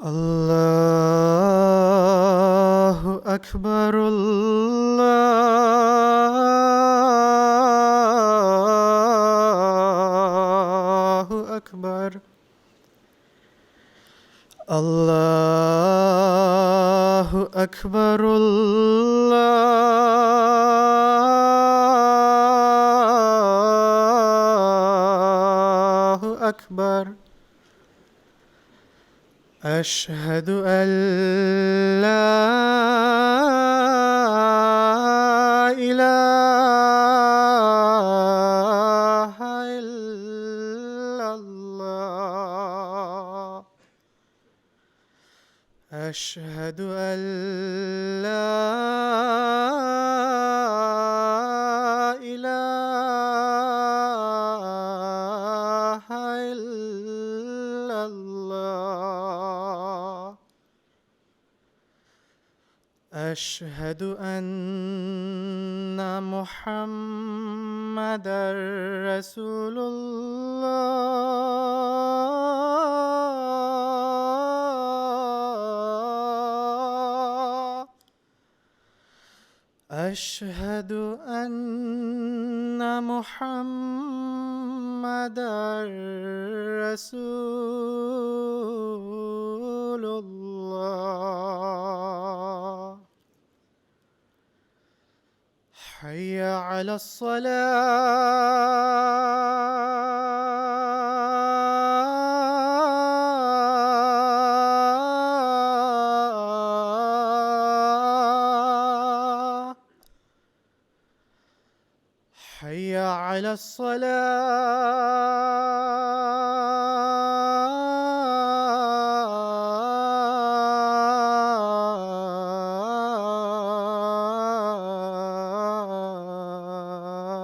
الله أكبر الله أكبر الله أكبر الله أكبر أشهد أن لا إله إلا الله أشهد أن لا إله إلا الله أشهد أن محمدًا رسول الله أشهد أن محمدًا رسول الله حي على الصلاة حي على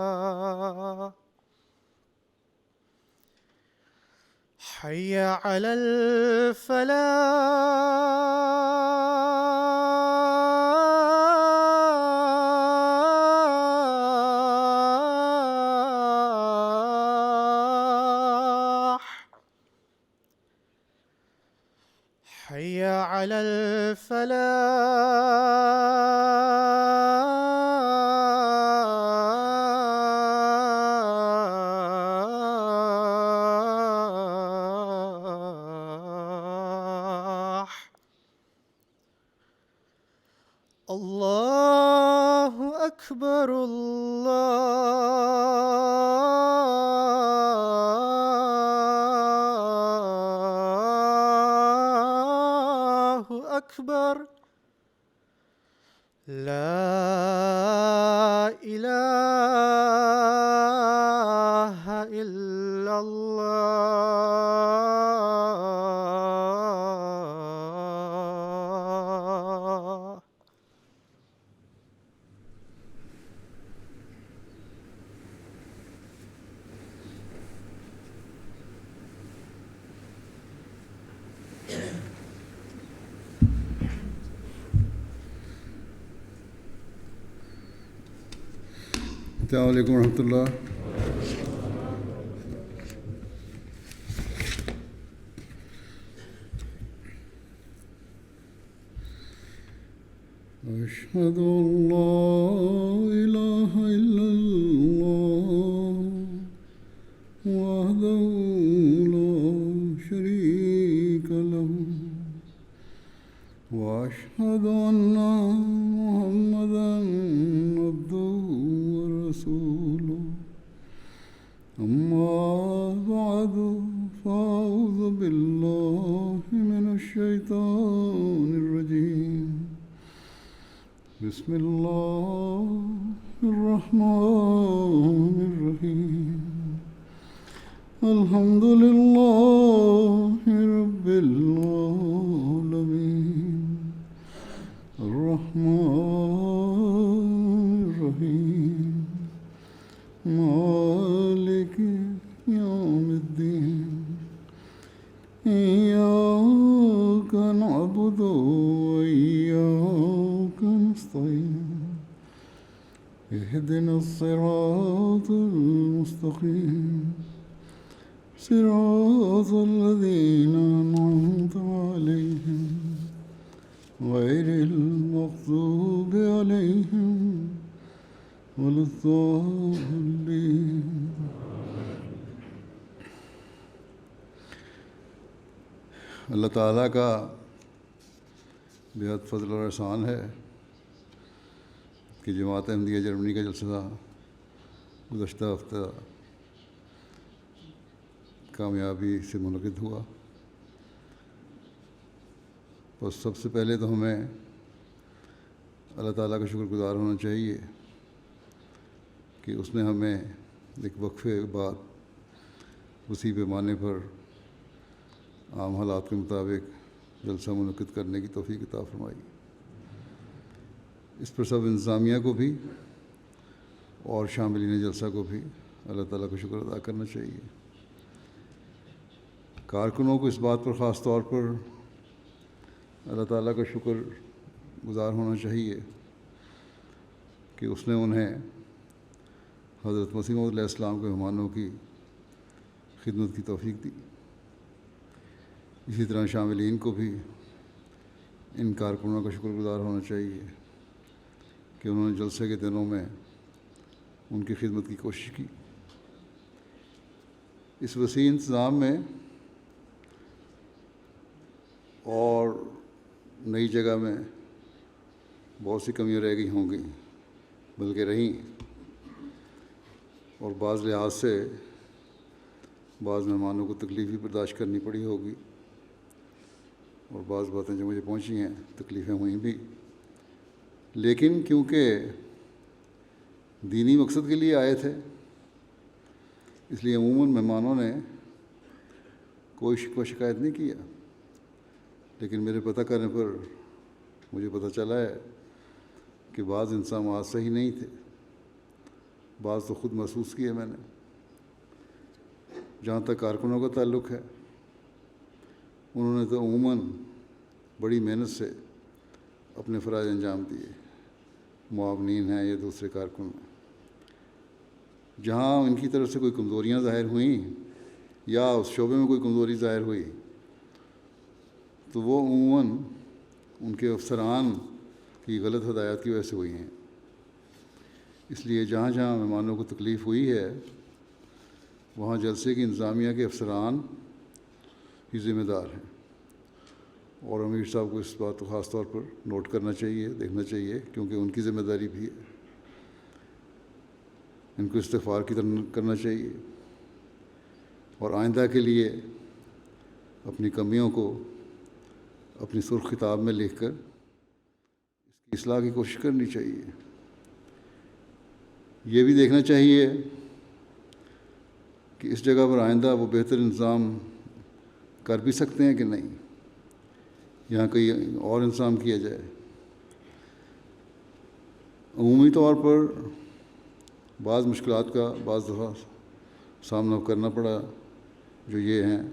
الصلاة حي على الفلاح حي على الفلاح الله أكبر الله أكبر لا إله إلا الله السلام علیکم ورحمۃ اللہ. أشهد أن لا إله إلا الله وحده لا شريك له وأشهد أن محمدًا عبده ورسوله أما بعد فأعوذ بالله من الشيطان الرجيم بسم الله الرحمن الرحيم الحمد لله رب العالمين الرحمن الرحيم مالك يوم الدين إياك نعبد وإياك نستعين اهدنا الصراط المستقيم صراط الذين أنعمت عليهم غير المغضوب عليهم ولا الضالين. اللہ تعالیٰ کا بہت فضل اور احسان ہے کہ جماعت احمدیہ جرمنی کا جلسہ گزشتہ ہفتہ کامیابی سے منعقد ہوا. بس سب سے پہلے تو ہمیں اللہ تعالیٰ کا شکر گزار ہونا چاہیے کہ اس نے ہمیں ایک وقفے بعد اسی پیمانے پر عام حالات کے مطابق جلسہ منعقد کرنے کی توفیق عطا فرمائی. اس پر سب انتظامیہ کو بھی اور شاملین جلسہ کو بھی اللہ تعالیٰ کا شکر ادا کرنا چاہیے. کارکنوں کو اس بات پر خاص طور پر اللہ تعالیٰ کا شکر گزار ہونا چاہیے کہ اس نے انہیں حضرت مسیح موعود علیہ السلام کے مہمانوں کی خدمت کی توفیق دی. اسی طرح شاملین کو بھی ان کارکنوں کا شکر گزار ہونا چاہیے کہ انہوں نے جلسے کے دنوں میں ان کی خدمت کی کوشش کی. اس وسیع انتظام میں اور نئی جگہ میں بہت سی کمیاں رہ گئی ہوں گی، بلکہ رہیں، اور بعض لحاظ سے بعض مہمانوں کو تکلیف بھی برداشت کرنی پڑی ہوگی، اور بعض باتیں جو مجھے پہنچی ہیں تکلیفیں ہوئیں بھی. لیکن کیونکہ دینی مقصد کے لیے آئے تھے، اس لیے عموماً مہمانوں نے کوئی شکوہ شکایت نہیں کیا. لیکن میرے پتہ کرنے پر مجھے پتہ چلا ہے کہ بعض انسانات صحیح نہیں تھے، بعض تو خود محسوس کیے میں نے. جہاں تک کارکنوں کا تعلق ہے، انہوں نے تو عموماً بڑی محنت سے اپنے فرائض انجام دیے، معاونین ہیں یا دوسرے کارکن ہیں. جہاں ان کی طرف سے کوئی کمزوریاں ظاہر ہوئیں یا اس شعبے میں کوئی کمزوری ظاہر ہوئی تو وہ عموماً ان کے افسران کی غلط ہدایات کی وجہ سے ہوئی ہیں. اس لیے جہاں جہاں مہمانوں کو تکلیف ہوئی ہے وہاں جلسے کی انتظامیہ کے افسران ہی ذمہ دار ہیں، اور امیر صاحب کو اس بات کو خاص طور پر نوٹ کرنا چاہیے، دیکھنا چاہیے، کیونکہ ان کی ذمہ داری بھی ہے. ان کو استغفار کی طرح کرنا چاہیے اور آئندہ کے لیے اپنی کمیوں کو اپنی سرخ کتاب میں لکھ کر اس کی اصلاح کی کوشش کرنی چاہیے. یہ بھی دیکھنا چاہیے کہ اس جگہ پر آئندہ وہ بہتر انتظام کر بھی سکتے ہیں کہ نہیں، یہاں کہیں اور انتظام کیا جائے. عمومی طور پر بعض مشکلات کا بعض دفعہ سامنا کرنا پڑا، جو یہ ہیں.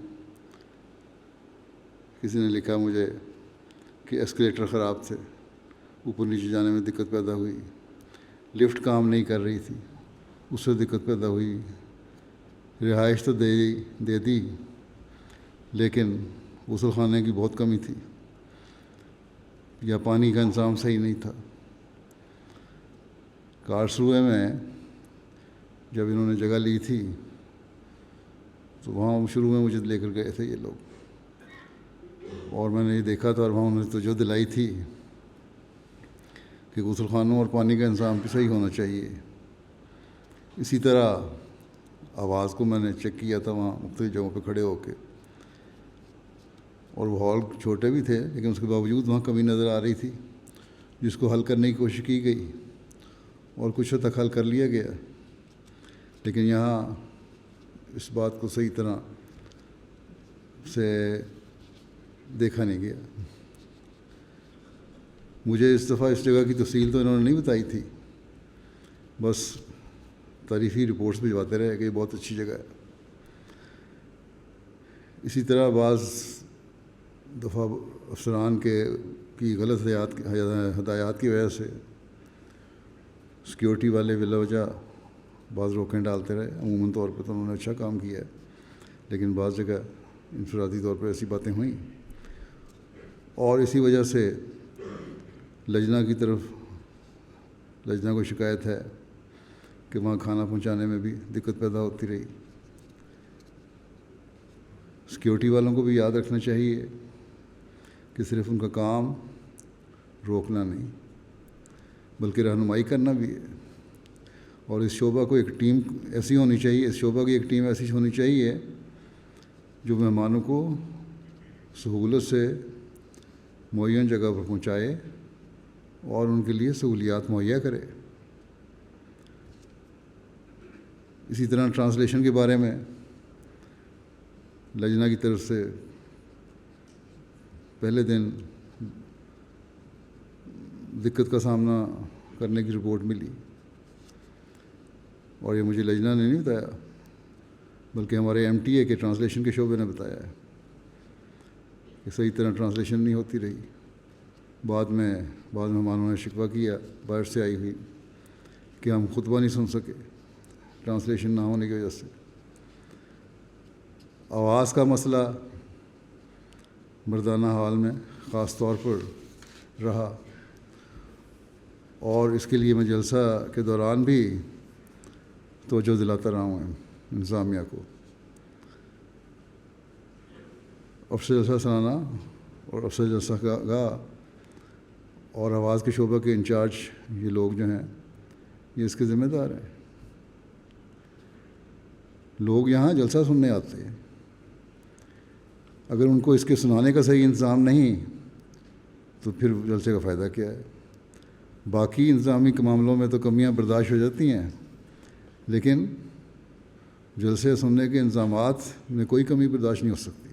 کسی نے لکھا مجھے کہ ایسکلیٹر خراب تھے، اوپر نیچے جانے میں دقت پیدا ہوئی، لفٹ کام نہیں کر رہی تھی، اس سے دقت پیدا ہوئی، رہائش تو دے دی لیکن غسل خانے کی بہت کمی تھی، یا پانی کا انتظام صحیح نہیں تھا. کارسروے میں جب انہوں نے جگہ لی تھی تو وہاں شروع میں مجھے لے کر گئے تھے یہ لوگ، اور میں نے یہ دیکھا تھا اور وہاں انہوں نے توجہ دلائی تھی کہ غسل خانوں اور پانی کا انتظام بھی صحیح ہونا چاہیے. اسی طرح آواز کو میں نے چیک کیا تھا وہاں مختلف جگہوں پہ کھڑے ہو کے، اور وہ ہال چھوٹے بھی تھے لیکن اس کے باوجود وہاں کمی نظر آ رہی تھی، جس کو حل کرنے کی کوشش کی گئی اور کچھ حد تک حل کر لیا گیا. لیکن یہاں اس بات کو صحیح طرح سے دیکھا نہیں گیا. مجھے اس دفعہ اس جگہ کی تفصیل تو انہوں نے نہیں بتائی تھی، بس تعریفی رپورٹس بھجواتے رہے کہ یہ بہت اچھی جگہ ہے. اسی طرح بعض دفعہ افسران کی غلط ہدایات کی وجہ سے سیکیورٹی والے بلا وجہ بعض روکیں ڈالتے رہے. عموماً طور پہ تو انہوں نے اچھا کام کیا ہے، لیکن بعض جگہ انفرادی طور پر ایسی باتیں ہوئیں، اور اسی وجہ سے لجنہ کی طرف لجنہ کو شکایت ہے کہ وہاں کھانا پہنچانے میں بھی دقت پیدا ہوتی رہی۔ سیکیورٹی والوں کو بھی یاد رکھنا چاہیے کہ صرف ان کا کام روکنا نہیں بلکہ رہنمائی کرنا بھی ہے، اور اس شعبہ کو ایک ٹیم ایسی ہونی چاہیے، اس شعبہ کی ایک ٹیم ایسی ہونی چاہیے جو مہمانوں کو سہولت سے معین جگہ پر پہنچائے اور ان کے لیے سہولیات مہیا کرے۔ اسی طرح ٹرانسلیشن کے بارے میں لجنہ کی طرف سے پہلے دن دقت کا سامنا کرنے کی رپورٹ ملی، اور یہ مجھے لجنہ نے نہیں بتایا بلکہ ہمارے MTA کے ٹرانسلیشن کے شعبے نے بتایا ہے کہ صحیح طرح ٹرانسلیشن نہیں ہوتی رہی۔ بعد مہمانوں نے شکوہ کیا باہر سے آئی ہوئی کہ ہم خطبہ نہیں سن سکے ٹرانسلیشن نہ ہونے کی وجہ سے۔ آواز کا مسئلہ مردانہ حال میں خاص طور پر رہا، اور اس کے لیے میں جلسہ کے دوران بھی توجہ دلاتا رہا ہوں انتظامیہ کو۔ افسر جلسہ سالانہ اور افسر جلسہ گاہ اور آواز کے شعبہ کے انچارج یہ لوگ جو ہیں یہ اس کے ذمہ دار ہیں۔ لوگ یہاں جلسہ سننے آتے ہیں، اگر ان کو اس کے سنانے کا صحیح انتظام نہیں تو پھر جلسے کا فائدہ کیا ہے؟ باقی انتظامی معاملوں میں تو کمیاں برداشت ہو جاتی ہیں، لیکن جلسے سننے کے انتظامات میں کوئی کمی برداشت نہیں ہو سکتی۔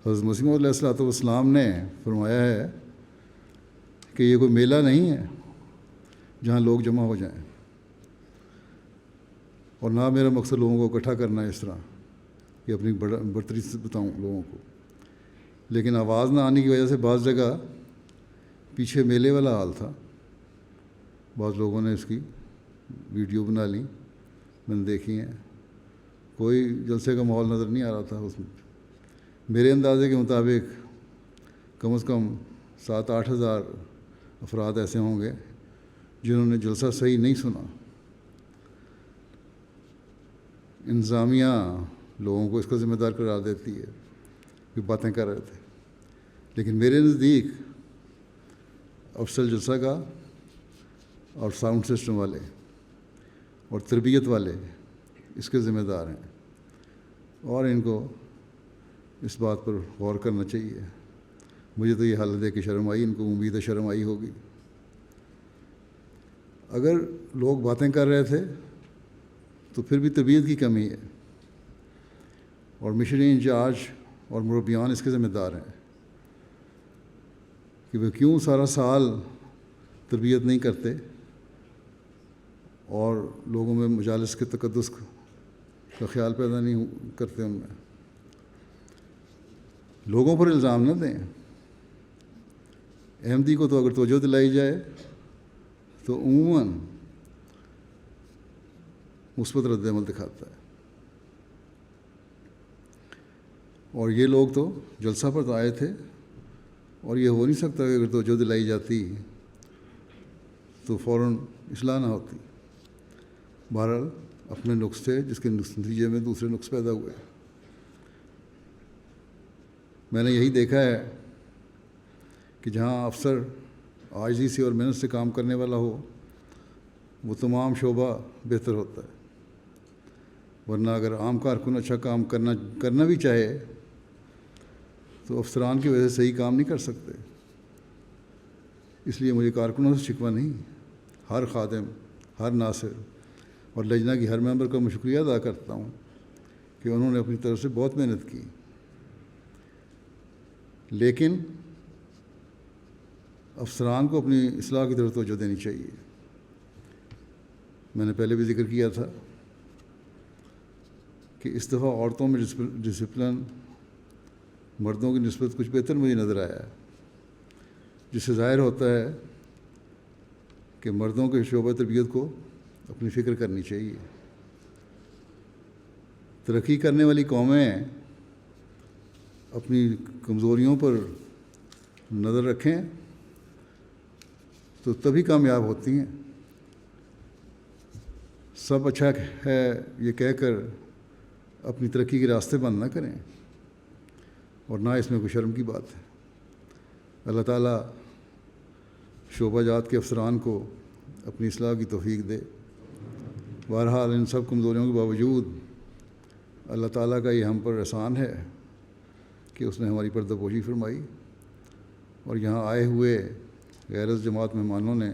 حضرت مسیح موعود علیہ الصلوۃ والسلام نے فرمایا ہے کہ یہ کوئی میلہ نہیں ہے جہاں لوگ جمع ہو جائیں، اور نہ میرا مقصد لوگوں کو اکٹھا کرنا ہے اس طرح کہ اپنی برتری سے بتاؤں لوگوں کو، لیکن آواز نہ آنے کی وجہ سے بعض جگہ پیچھے میلے والا حال تھا۔ بعض لوگوں نے اس کی ویڈیو بنا لی، میں نے دیکھی ہیں، کوئی جلسے کا ماحول نظر نہیں آ رہا تھا اس میں۔ میرے اندازے کے مطابق کم از کم 7-8 ہزار افراد ایسے ہوں گے جنہوں نے جلسہ صحیح نہیں سنا۔ انتظامیہ لوگوں کو اس کا ذمہ دار قرار دیتی ہے کہ باتیں کر رہے تھے، لیکن میرے نزدیک افسر جلسہ کا اور ساؤنڈ سسٹم والے اور تربیت والے اس کے ذمہ دار ہیں، اور ان کو اس بات پر غور کرنا چاہیے۔ مجھے تو یہ حالت دیکھ کے شرم آئی، ان کو امید ہے شرم آئی ہوگی۔ اگر لوگ باتیں کر رہے تھے تو پھر بھی تربیت کی کمی ہے، اور مشنری انچارج اور مربیان اس کے ذمہ دار ہیں کہ وہ کیوں سارا سال تربیت نہیں کرتے اور لوگوں میں مجالس کے تقدس کا خیال پیدا نہیں کرتے ان میں۔ لوگوں پر الزام نہ دیں، احمدی کو تو اگر توجہ دلائی جائے تو عموماً مثبت رد عمل دکھاتا ہے، اور یہ لوگ تو جلسہ پر تو آئے تھے، اور یہ ہو نہیں سکتا کہ اگر توجہ دلائی جاتی تو فوراً اصلاح نہ ہوتی۔ بہرحال اپنے نقص تھے جس کے نتیجے میں دوسرے نقص پیدا ہوئے۔ میں نے یہی دیکھا ہے کہ جہاں افسر عاجزی سے اور محنت سے کام کرنے والا ہو وہ تمام شعبہ بہتر ہوتا ہے، ورنہ اگر عام کارکن اچھا کام کرنا بھی چاہے تو افسران کی وجہ سے صحیح کام نہیں کر سکتے۔ اس لیے مجھے کارکنوں سے شکوہ نہیں، ہر خادم، ہر ناصر اور لجنہ کی ہر ممبر کا میں شکریہ ادا کرتا ہوں کہ انہوں نے اپنی طرف سے بہت محنت کی، لیکن افسران کو اپنی اصلاح کی طرف توجہ دینی چاہیے۔ میں نے پہلے بھی ذکر کیا تھا کہ اس دفعہ عورتوں میں ڈسپلن مردوں کی نسبت کچھ بہتر مجھے نظر آیا ہے، جس سے ظاہر ہوتا ہے کہ مردوں کے شعبہ تربیت کو اپنی فکر کرنی چاہیے۔ ترقی کرنے والی قومیں اپنی کمزوریوں پر نظر رکھیں تو تبھی کامیاب ہوتی ہیں. سب اچھا ہے یہ کہہ کر اپنی ترقی کے راستے بند نہ کریں، اور نہ اس میں کوئی شرم کی بات ہے. اللہ تعالیٰ شعبہ جات کے افسران کو اپنی اصلاح کی توفیق دے. بہرحال ان سب کمزوریوں کے باوجود اللہ تعالیٰ کا یہ ہم پر احسان ہے کہ اس نے ہماری پردہ پوشی فرمائی، اور یہاں آئے ہوئے غیر جماعت مہمانوں نے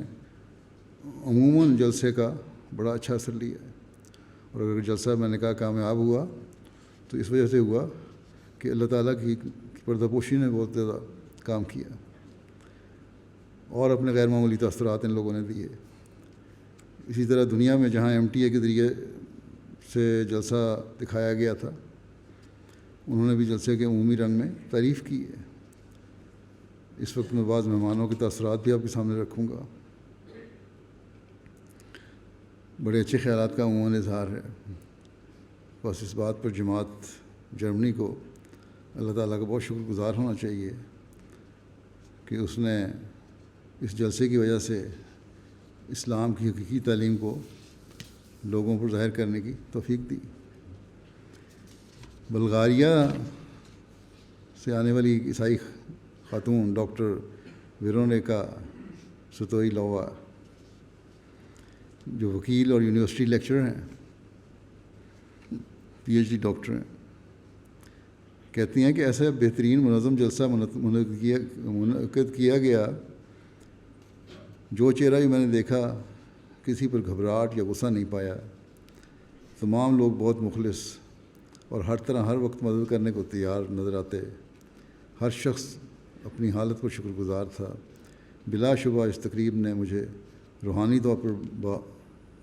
عموماً جلسے کا بڑا اچھا اثر لیا ہے. اور اگر جلسہ میں نے کہا کامیاب ہوا تو اس وجہ سے ہوا کہ اللہ تعالیٰ کی پردہ پوشی نے بہت زیادہ کام کیا، اور اپنے غیر معمولی تاثرات ان لوگوں نے دیے. اسی طرح دنیا میں جہاں MTA کے ذریعے سے جلسہ دکھایا گیا تھا، انہوں نے بھی جلسے کے عمومی رنگ میں تعریف کی ہے. اس وقت میں بعض مہمانوں کے تاثرات بھی آپ کے سامنے رکھوں گا. بڑے اچھے خیالات کا عموماً اظہار ہے. بس اس بات پر جماعت جرمنی کو اللہ تعالیٰ کا بہت شکر گزار ہونا چاہیے کہ اس نے اس جلسے کی وجہ سے اسلام کی حقیقی تعلیم کو لوگوں پر ظاہر کرنے کی توفیق دی. بلغاریہ سے آنے والی عیسائی خاتون ڈاکٹر ویرونیکا سوتوئیلووا، جو وکیل اور یونیورسٹی لیکچرر ہیں، PhD ڈاکٹر ہیں، کہتی ہیں کہ ایسا بہترین منظم جلسہ منعقد کیا گیا، جو چہرہ بھی میں نے دیکھا کسی پر گھبراہٹ یا غصہ نہیں پایا. تمام لوگ بہت مخلص اور ہر طرح ہر وقت مدد کرنے کو تیار نظر آتے. ہر شخص اپنی حالت پر شکر گزار تھا. بلا شبہ اس تقریب نے مجھے روحانی طور پر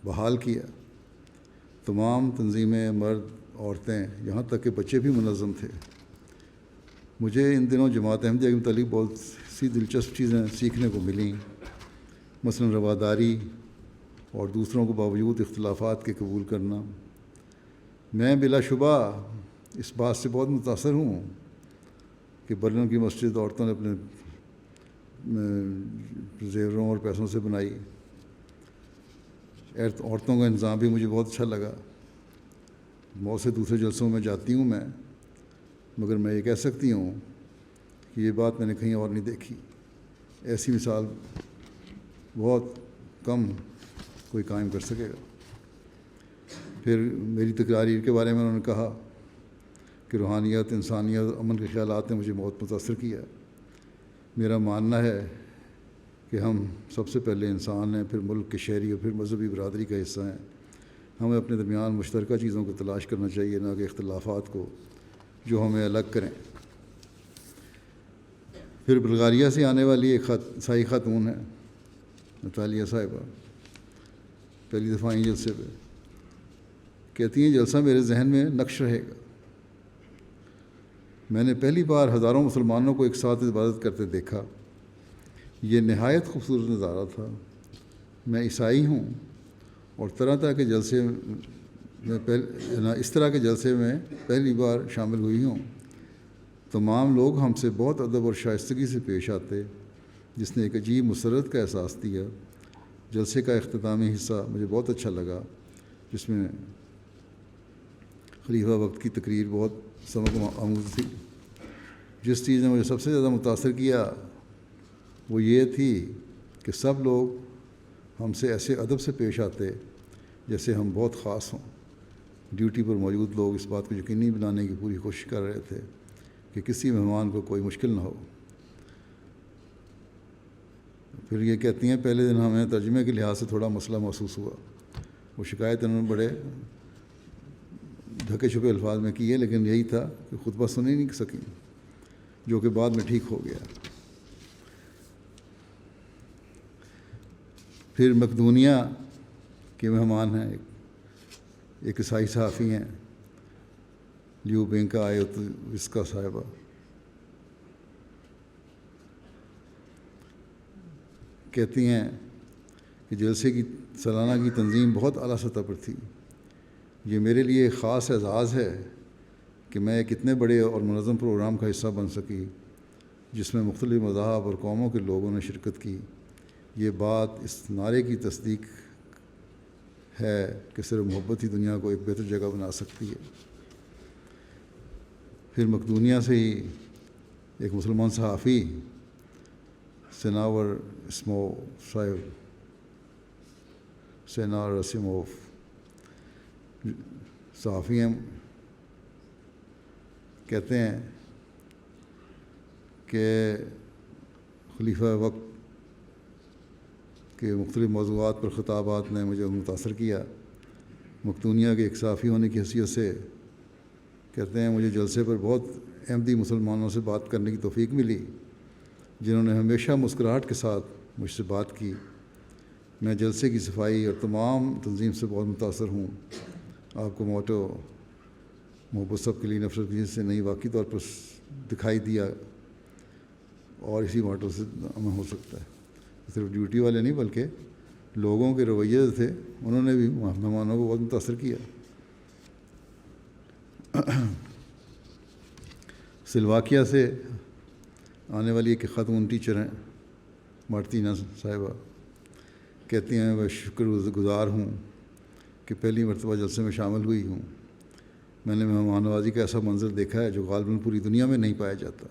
بحال کیا. تمام تنظیمیں، مرد، عورتیں، یہاں تک کہ بچے بھی منظم تھے. مجھے ان دنوں جماعت احمدیہ کے متعلق بہت سی دلچسپ چیزیں سیکھنے کو ملیں، مثلا رواداری اور دوسروں کو باوجود اختلافات کے قبول کرنا. میں بلا شبہ اس بات سے بہت متاثر ہوں کہ برلن کی مسجد عورتوں نے اپنے زیوروں اور پیسوں سے بنائی. عورتوں کا انتظام بھی مجھے بہت اچھا لگا. بہت سے دوسرے جلسوں میں جاتی ہوں میں، مگر میں یہ کہہ سکتی ہوں کہ یہ بات میں نے کہیں اور نہیں دیکھی. ایسی مثال بہت کم کوئی قائم کر سکے گا. پھر میری تقاریر کے بارے میں انہوں نے کہا کہ روحانیت، انسانیت، امن کے خیالات نے مجھے بہت متاثر کیا. میرا ماننا ہے کہ ہم سب سے پہلے انسان ہیں، پھر ملک کے شہری اور پھر مذہبی برادری کا حصہ ہیں. ہمیں اپنے درمیان مشترکہ چیزوں کو تلاش کرنا چاہیے، نہ کہ اختلافات کو جو ہمیں الگ کریں. پھر بلغاریہ سے آنے والی ایک عیسائی خاتون ہے، نتالیہ صاحبہ، پہلی دفعہ آئی جلسے پہ. کہتی ہیں جلسہ میرے ذہن میں نقش رہے گا. میں نے پہلی بار ہزاروں مسلمانوں کو ایک ساتھ عبادت کرتے دیکھا. یہ نہایت خوبصورت نظارہ تھا. میں عیسائی ہوں اور طرح طرح کے جلسے میں اس طرح کے جلسے میں پہلی بار شامل ہوئی ہوں. تمام لوگ ہم سے بہت ادب اور شائستگی سے پیش آتے، جس نے ایک عجیب مسرت کا احساس دیا. جلسے کا اختتامی حصہ مجھے بہت اچھا لگا، جس میں خلیفہ وقت کی تقریر بہت سبق آموز تھی. جس چیز نے مجھے سب سے زیادہ متاثر کیا وہ یہ تھی کہ سب لوگ ہم سے ایسے ادب سے پیش آتے جیسے ہم بہت خاص ہوں. ڈیوٹی پر موجود لوگ اس بات کو یقینی بنانے کی پوری کوشش کر رہے تھے کہ کسی مہمان کو کوئی مشکل نہ ہو. پھر یہ کہتی ہیں پہلے دن ہمیں ترجمے کے لحاظ سے تھوڑا مسئلہ محسوس ہوا. وہ شکایت انہوں نے بڑے ڈھکے چھپے الفاظ میں کی ہے، لیکن یہی تھا کہ خطبہ سن ہی نہیں سکیں، جو کہ بعد میں ٹھیک ہو گیا. پھر مقدونیہ کے مہمان ہیں، ایک عیسائی صحافی ہیں، لیو بینکا آیوتوسکا صاحبہ. کہتی ہیں کہ جلسے کی سالانہ کی تنظیم بہت اعلیٰ سطح پر تھی. یہ میرے لیے ایک خاص اعزاز ہے کہ میں ایک اتنے بڑے اور منظم پروگرام کا حصہ بن سکی جس میں مختلف مذاہب اور قوموں کے لوگوں نے شرکت کی۔ یہ بات اس نعرے کی تصدیق ہے کہ صرف محبت ہی دنیا کو ایک بہتر جگہ بنا سکتی ہے۔ پھر مقدونیہ سے ہی ایک مسلمان صحافی سیناور اسموف صحافی ہیں، کہتے ہیں کہ خلیفہ وقت کے مختلف موضوعات پر خطابات نے مجھے متاثر کیا۔ مقدونیہ کے ایک صحافی ہونے کی حیثیت سے کہتے ہیں مجھے جلسے پر بہت احمدی مسلمانوں سے بات کرنے کی توفیق ملی جنہوں نے ہمیشہ مسکراہٹ کے ساتھ مجھ سے بات کی۔ میں جلسے کی صفائی اور تمام تنظیم سے بہت متاثر ہوں۔ آپ کو موٹو محبت سب کے لیے نفرت کسی سے نہیں واقعی طور پر دکھائی دیا، اور اسی موٹو سے عمل ہو سکتا ہے۔ صرف ڈیوٹی والے نہیں بلکہ لوگوں کے رویے تھے، انہوں نے بھی مہمانوں کو بہت متاثر کیا۔ سلواکیہ سے آنے والی ایک خاتون ٹیچر ہیں مارتینا صاحبہ، کہتی ہیں میں شکر گزار ہوں کہ پہلی مرتبہ جلسے میں شامل ہوئی ہوں۔ میں نے مہمان نوازی کا ایسا منظر دیکھا ہے جو غالباً پوری دنیا میں نہیں پایا جاتا۔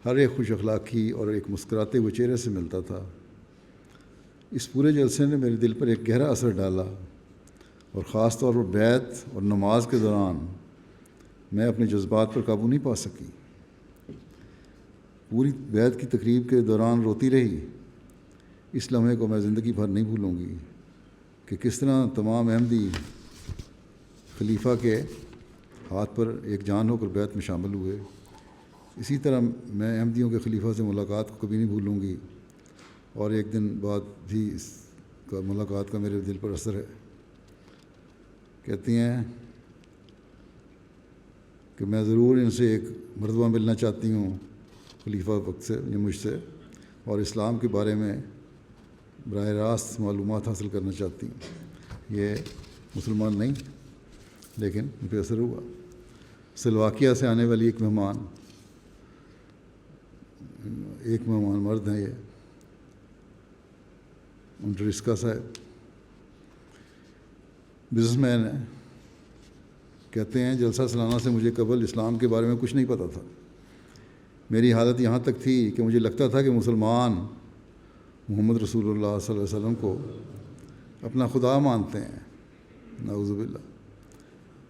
ہر ایک خوش اخلاقی اور ایک مسکراتے ہوئے چہرے سے ملتا تھا۔ اس پورے جلسے نے میرے دل پر ایک گہرا اثر ڈالا، اور خاص طور پر بیعت اور نماز کے دوران میں اپنے جذبات پر قابو نہیں پا سکی۔ پوری بیعت کی تقریب کے دوران روتی رہی۔ اس لمحے کو میں زندگی بھر نہیں بھولوں گی کہ کس طرح تمام احمدی خلیفہ کے ہاتھ پر ایک جان ہو کر بیعت میں شامل ہوئے۔ اسی طرح میں احمدیوں کے خلیفہ سے ملاقات کو کبھی نہیں بھولوں گی، اور ایک دن بعد بھی اس کا ملاقات کا میرے دل پر اثر ہے۔ کہتی ہیں کہ میں ضرور ان سے ایک مرتبہ ملنا چاہتی ہوں خلیفہ وقت سے یا مجھ سے، اور اسلام کے بارے میں براہ راست معلومات حاصل کرنا چاہتی ہوں۔ یہ مسلمان نہیں لیکن ان پہ اثر ہوا۔ سلواکیہ سے آنے والی ایک مہمان مرد ہیں، یہ انڈرسکا صاحب بزنس مین ہیں، کہتے ہیں جلسہ سالانہ سے مجھے قبل اسلام کے بارے میں کچھ نہیں پتہ تھا۔ میری حالت یہاں تک تھی کہ مجھے لگتا تھا کہ مسلمان محمد رسول اللہ صلی اللہ علیہ وسلم کو اپنا خدا مانتے ہیں، نعوذ باللہ۔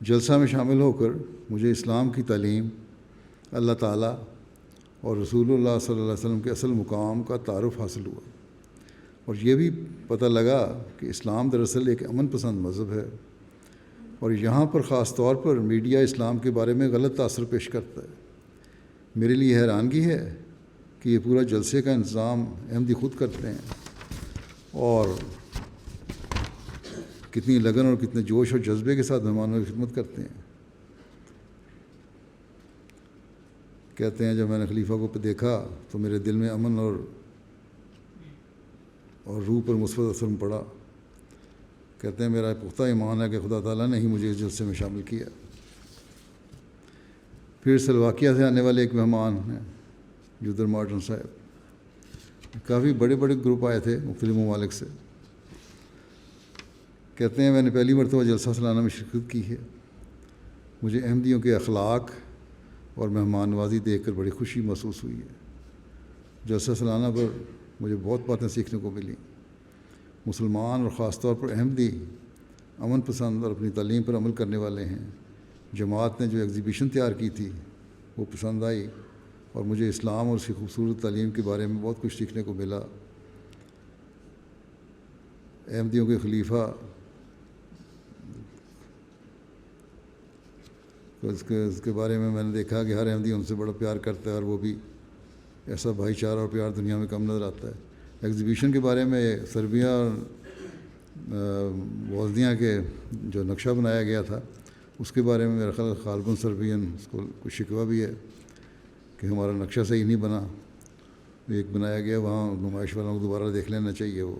جلسہ میں شامل ہو کر مجھے اسلام کی تعلیم، اللہ تعالیٰ اور رسول اللہ صلی اللہ علیہ وسلم کے اصل مقام کا تعارف حاصل ہوا، اور یہ بھی پتہ لگا کہ اسلام دراصل ایک امن پسند مذہب ہے، اور یہاں پر خاص طور پر میڈیا اسلام کے بارے میں غلط تاثر پیش کرتا ہے۔ میرے لیے حیرانگی ہے کہ یہ پورا جلسے کا انتظام احمدی خود کرتے ہیں، اور کتنی لگن اور کتنے جوش اور جذبے کے ساتھ مہمانوں کی خدمت کرتے ہیں۔ کہتے ہیں جب میں نے خلیفہ کو دیکھا تو میرے دل میں امن اور روح پر مثبت اثر پڑا۔ کہتے ہیں میرا پختہ ایمان ہے کہ خدا تعالیٰ نے ہی مجھے اس جلسے میں شامل کیا۔ پھر سلواکیہ سے آنے والے ایک مہمان ہیں جودر مارٹن صاحب، کافی بڑے بڑے گروپ آئے تھے مختلف ممالک سے۔ کہتے ہیں میں نے پہلی مرتبہ جلسہ سالانہ میں شرکت کی ہے۔ مجھے احمدیوں کے اخلاق اور مہمان نوازی دیکھ کر بڑی خوشی محسوس ہوئی ہے۔ جلسہ سالانہ پر مجھے بہت باتیں سیکھنے کو ملیں۔ مسلمان اور خاص طور پر احمدی امن پسند اور اپنی تعلیم پر عمل کرنے والے ہیں۔ جماعت نے جو ایگزیبیشن تیار کی تھی وہ پسند آئی، اور مجھے اسلام اور اس کی خوبصورت تعلیم کے بارے میں بہت کچھ سیکھنے کو ملا۔ احمدیوں کے خلیفہ اس کے بارے میں نے دیکھا کہ ہر احمدی ان سے بڑا پیار کرتا ہے، اور وہ بھی ایسا بھائی چارہ اور پیار دنیا میں کم نظر آتا ہے۔ ایگزیبیشن کے بارے میں سربیا اور بوسنیا کے جو نقشہ بنایا گیا تھا اس کے بارے میں میرا خیال غالباً سربین اس کو کچھ شکوہ بھی ہے کہ ہمارا نقشہ صحیح نہیں بنا، ایک بنایا گیا، وہاں نمائش والوں کو دوبارہ دیکھ لینا چاہیے۔ وہ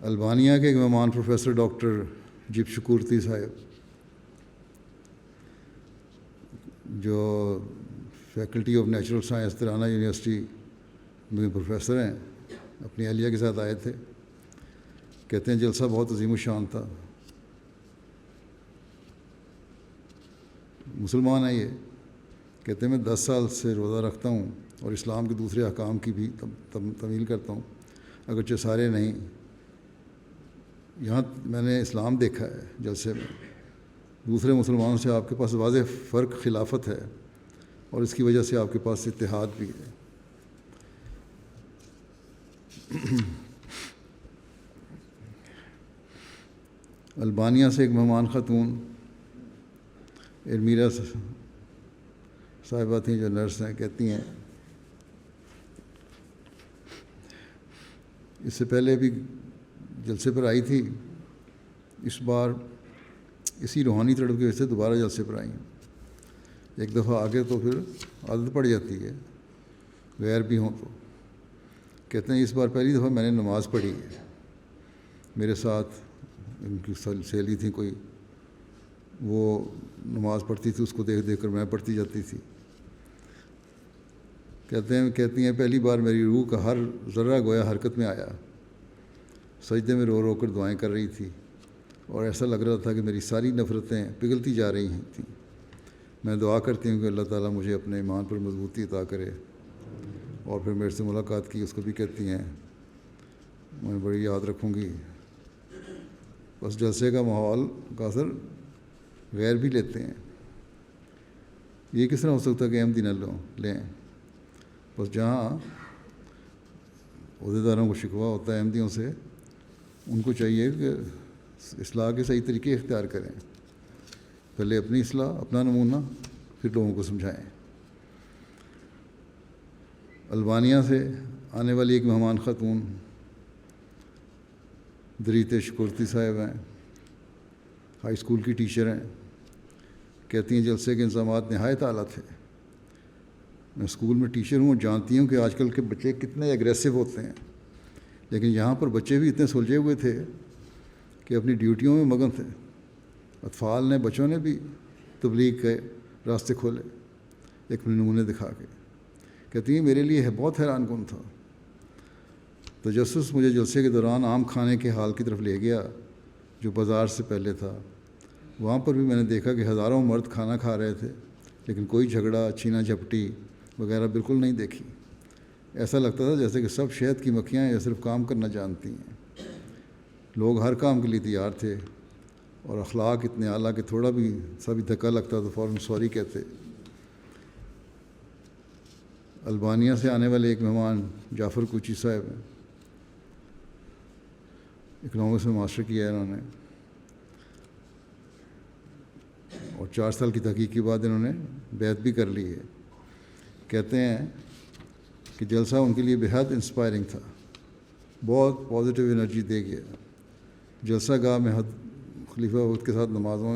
البانیہ کے ایک مہمان پروفیسر ڈاکٹر جب شکورتی صاحب جو فیکلٹی آف نیچرل سائنس ترانہ یونیورسٹی میں پروفیسر ہیں، اپنی اہلیہ کے ساتھ آئے تھے. کہتے ہیں جلسہ بہت عظیم الشان تھا. مسلمان ہیں یہ. کہتے ہیں میں 10 سال سے روزہ رکھتا ہوں اور اسلام کے دوسرے احکام کی بھی تمیل کرتا ہوں، اگرچہ سارے نہیں. یہاں میں نے اسلام دیکھا ہے جلسے میں. دوسرے مسلمانوں سے آپ کے پاس واضح فرق خلافت ہے، اور اس کی وجہ سے آپ کے پاس اتحاد بھی ہے. البانیہ سے ایک مہمان خاتون ارمیرا صاحبہ تھیں جو نرس ہیں. کہتی ہیں اس سے پہلے بھی جلسے پر آئی تھی، اس بار اسی روحانی تڑپ کی وجہ سے دوبارہ جلسے پر آئی ہیں. ایک دفعہ آگے تو پھر عادت پڑ جاتی ہے غیر بھی ہوں تو. کہتے ہیں اس بار پہلی دفعہ میں نے نماز پڑھی ہے. میرے ساتھ ان کی سہیلی تھی کوئی، وہ نماز پڑھتی تھی، اس کو دیکھ دیکھ کر میں پڑھتی جاتی تھی. کہتی ہیں پہلی بار میری روح کا ہر ذرہ گویا حرکت میں آیا. سجدے میں رو رو کر دعائیں کر رہی تھی، اور ایسا لگ رہا تھا کہ میری ساری نفرتیں پگھلتی جا رہی تھیں. میں دعا کرتی ہوں کہ اللہ تعالیٰ مجھے اپنے ایمان پر مضبوطی عطا کرے. اور پھر میرے سے ملاقات کی، اس کو بھی کہتی ہیں میں بڑی یاد رکھوں گی. بس جلسے کا ماحول کا اثر غیر بھی لیتے ہیں. یہ کس طرح ہو سکتا ہے کہ احمدی نہ لیں؟ بس جہاں عہدیداروں کو شکوہ ہوتا ہے احمدیوں سے، ان کو چاہیے کہ اصلاح کے صحیح طریقے اختیار کریں. پہلے اپنی اصلاح، اپنا نمونہ، پھر لوگوں کو سمجھائیں. البانیہ سے آنے والی ایک مہمان خاتون دریت شکورتی صاحب ہیں، ہائی اسکول کی ٹیچر ہیں. کہتی ہیں جلسے کے انتظامات نہایت اعلیٰ تھے. میں اسکول میں ٹیچر ہوں، جانتی ہوں کہ آج کل کے بچے کتنے ایگریسو ہوتے ہیں، لیکن یہاں پر بچے بھی اتنے سلجھے ہوئے تھے کہ اپنی ڈیوٹیوں میں مگن تھے. اطفال نے، بچوں نے بھی تبلیغ کے راستے کھولے ایک نمونے دکھا کے. کہتی ہیں میرے لیے بہت حیران کن تھا. تجسس مجھے جلسے کے دوران عام کھانے کے حال کی طرف لے گیا جو بازار سے پہلے تھا. وہاں پر بھی میں نے دیکھا کہ ہزاروں مرد کھانا کھا رہے تھے، لیکن کوئی جھگڑا، چھینا جھپٹی وغیرہ بالکل نہیں دیکھی. ایسا لگتا تھا جیسے کہ سب شہد کی مکھیاں یا صرف کام کرنا جانتی ہیں. لوگ ہر کام کے لیے تیار تھے، اور اخلاق اتنے اعلیٰ کہ تھوڑا بھی سبھی دھکا لگتا تو فوراً سوری کہتے. البانیہ سے آنے والے ایک مہمان جعفر کوچی صاحب ہیں. اکنامکس میں ماسٹر کیا ہے انہوں نے، اور 4 سال کی تحقیق کے بعد انہوں نے بیعت بھی کر لی ہے. کہتے ہیں کہ جلسہ ان کے لیے بہت انسپائرنگ تھا، بہت پازیٹیو انرجی دے گیا. جلسہ گاہ میں خلیفہ وقت کے ساتھ نمازوں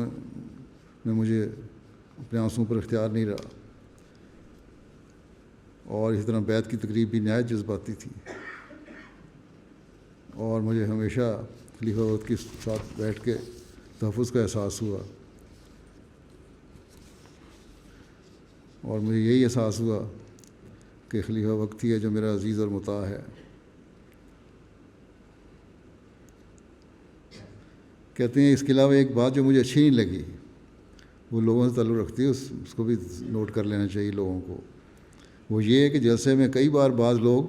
میں مجھے اپنے آنسوؤں پر اختیار نہیں رہا، اور اسی طرح بیعت کی تقریب بھی نہایت جذباتی تھی، اور مجھے ہمیشہ خلیفہ وقت کے ساتھ بیٹھ کے تحفظ کا احساس ہوا، اور مجھے یہی احساس ہوا کہ خلیفہ وقت ہی ہے جو میرا عزیز اور مطاع ہے. کہتے ہیں اس کے علاوہ ایک بات جو مجھے اچھی نہیں لگی، وہ لوگوں سے تعلق رکھتی ہے، اس کو بھی نوٹ کر لینا چاہیے لوگوں کو. وہ یہ ہے کہ جلسے میں کئی بار بعض لوگ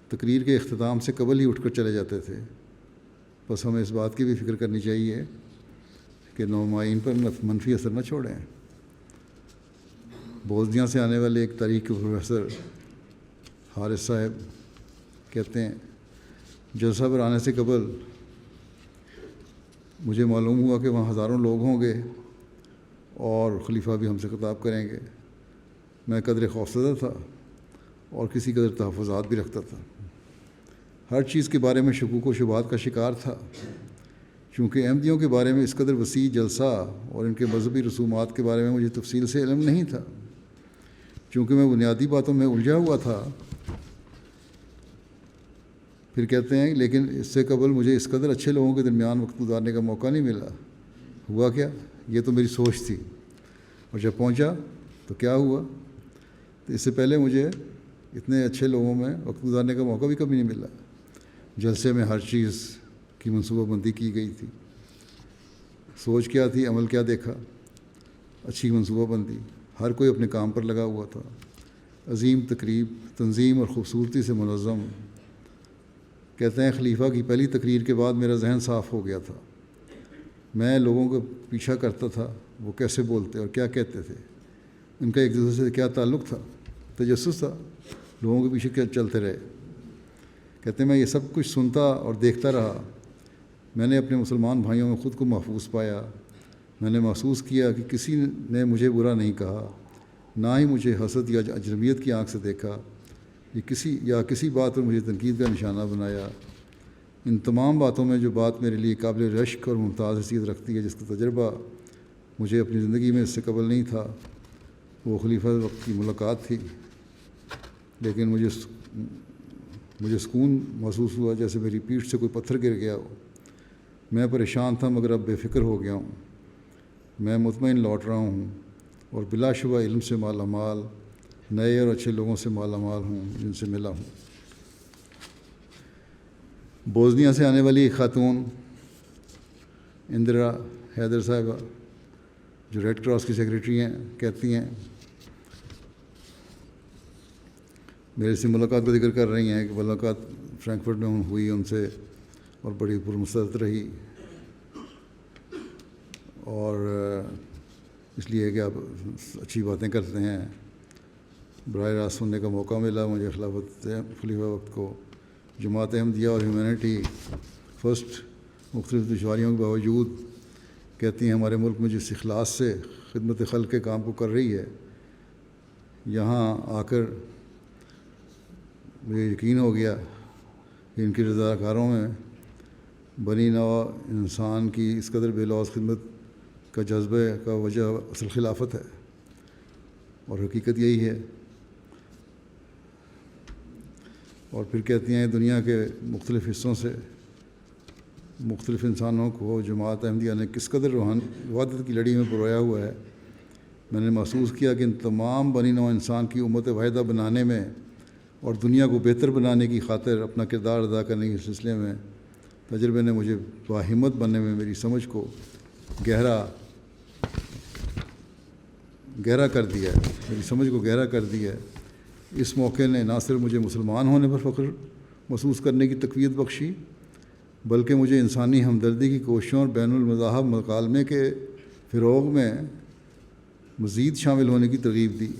تقریر کے اختتام سے قبل ہی اٹھ کر چلے جاتے تھے. بس ہمیں اس بات کی بھی فکر کرنی چاہیے کہ نمائین پر منفی اثر نہ چھوڑیں. بوزنیا سے آنے والے ایک تاریخ کے پروفیسر حارث صاحب کہتے ہیں جلسہ پر آنے سے قبل مجھے معلوم ہوا کہ وہاں ہزاروں لوگ ہوں گے اور خلیفہ بھی ہم سے خطاب کریں گے. میں قدر خوفزدہ تھا اور کسی قدر تحفظات بھی رکھتا تھا. ہر چیز کے بارے میں شکوک و شبہات کا شکار تھا، چونکہ احمدیوں کے بارے میں اس قدر وسیع جلسہ اور ان کے مذہبی رسومات کے بارے میں مجھے تفصیل سے علم نہیں تھا. چونکہ میں بنیادی باتوں میں الجھا ہوا تھا، پھر کہتے ہیں لیکن اس سے قبل مجھے اس قدر اچھے لوگوں کے درمیان وقت گزارنے کا موقع نہیں ملا. ہوا کیا؟ یہ تو میری سوچ تھی، اور جب پہنچا تو کیا ہوا؟ تو اس سے پہلے مجھے اتنے اچھے لوگوں میں وقت گزارنے کا موقع بھی کبھی نہیں ملا. جلسے میں ہر چیز کی منصوبہ بندی کی گئی تھی. سوچ کیا تھی، عمل کیا دیکھا؟ اچھی منصوبہ بندی، ہر کوئی اپنے کام پر لگا ہوا تھا. عظیم تقریب، تنظیم اور خوبصورتی سے منظم. کہتے ہیں خلیفہ کی پہلی تقریر کے بعد میرا ذہن صاف ہو گیا تھا. میں لوگوں کا پیچھا کرتا تھا، وہ کیسے بولتے اور کیا کہتے تھے، ان کا ایک دوسرے سے کیا تعلق تھا. تجسس تھا، لوگوں کے پیچھے کیا چلتے رہے. کہتے ہیں میں یہ سب کچھ سنتا اور دیکھتا رہا. میں نے اپنے مسلمان بھائیوں میں خود کو محفوظ پایا. میں نے محسوس کیا کہ کسی نے مجھے برا نہیں کہا، نہ ہی مجھے حسد یا اجنبیت کی آنکھ سے دیکھا، کسی بات پر مجھے تنقید کا نشانہ بنایا. ان تمام باتوں میں جو بات میرے لیے قابل رشک اور ممتاز حیثیت رکھتی ہے، جس کا تجربہ مجھے اپنی زندگی میں اس سے قبل نہیں تھا، وہ خلیفہ وقت کی ملاقات تھی. لیکن مجھے سکون محسوس ہوا جیسے میری پیٹھ سے کوئی پتھر گر گیا ہو. میں پریشان تھا مگر اب بے فکر ہو گیا ہوں. میں مطمئن لوٹ رہا ہوں اور بلا شبہ علم سے مالا مال، نئے اور اچھے لوگوں سے مالا مال ہوں جن سے ملا ہوں. بوزنیا سے آنے والی ایک خاتون اندرا حیدر صاحبہ، جو ریڈ کراس کی سیکریٹری ہیں، کہتی ہیں، میرے سے ملاقات کا ذکر کر رہی ہیں کہ ملاقات فرینکفرٹ میں ہوئی ان سے اور بڑی پرمسرت رہی. اور اس لیے کہ آپ اچھی باتیں کرتے ہیں. براہ راست سننے کا موقع ملا مجھے خلیفہ وقت کو. جماعت احمدیہ اور ہیومینٹی فرسٹ مختلف دشواریوں کے باوجود کہتی ہیں ہمارے ملک میں جس اخلاص سے خدمت خلق کے کام کو کر رہی ہے، یہاں آ کر مجھے یقین ہو گیا کہ ان کی رضاکاروں میں بنی نوع انسان کی اس قدر بے لوث خدمت کا جذبہ کا وجہ اصل خلافت ہے. اور حقیقت یہی ہے. اور پھر کہتی ہیں دنیا کے مختلف حصوں سے مختلف انسانوں کو جماعت احمدیہ نے کس قدر وحدت کی لڑی میں پرویا ہوا ہے. میں نے محسوس کیا کہ ان تمام بنی نوع انسان کی امت واحدہ بنانے میں اور دنیا کو بہتر بنانے کی خاطر اپنا کردار ادا کرنے کے سلسلے میں تجربے نے مجھے باہمت بننے میں میری سمجھ کو گہرا کر دیا ہے. میری سمجھ کو گہرا کر دیا ہے. اس موقع نے نہ صرف مجھے مسلمان ہونے پر فخر محسوس کرنے کی تقویت بخشی، بلکہ مجھے انسانی ہمدردی کی کوششوں اور بین المذاہب مکالمے کے فروغ میں مزید شامل ہونے کی ترغیب دی.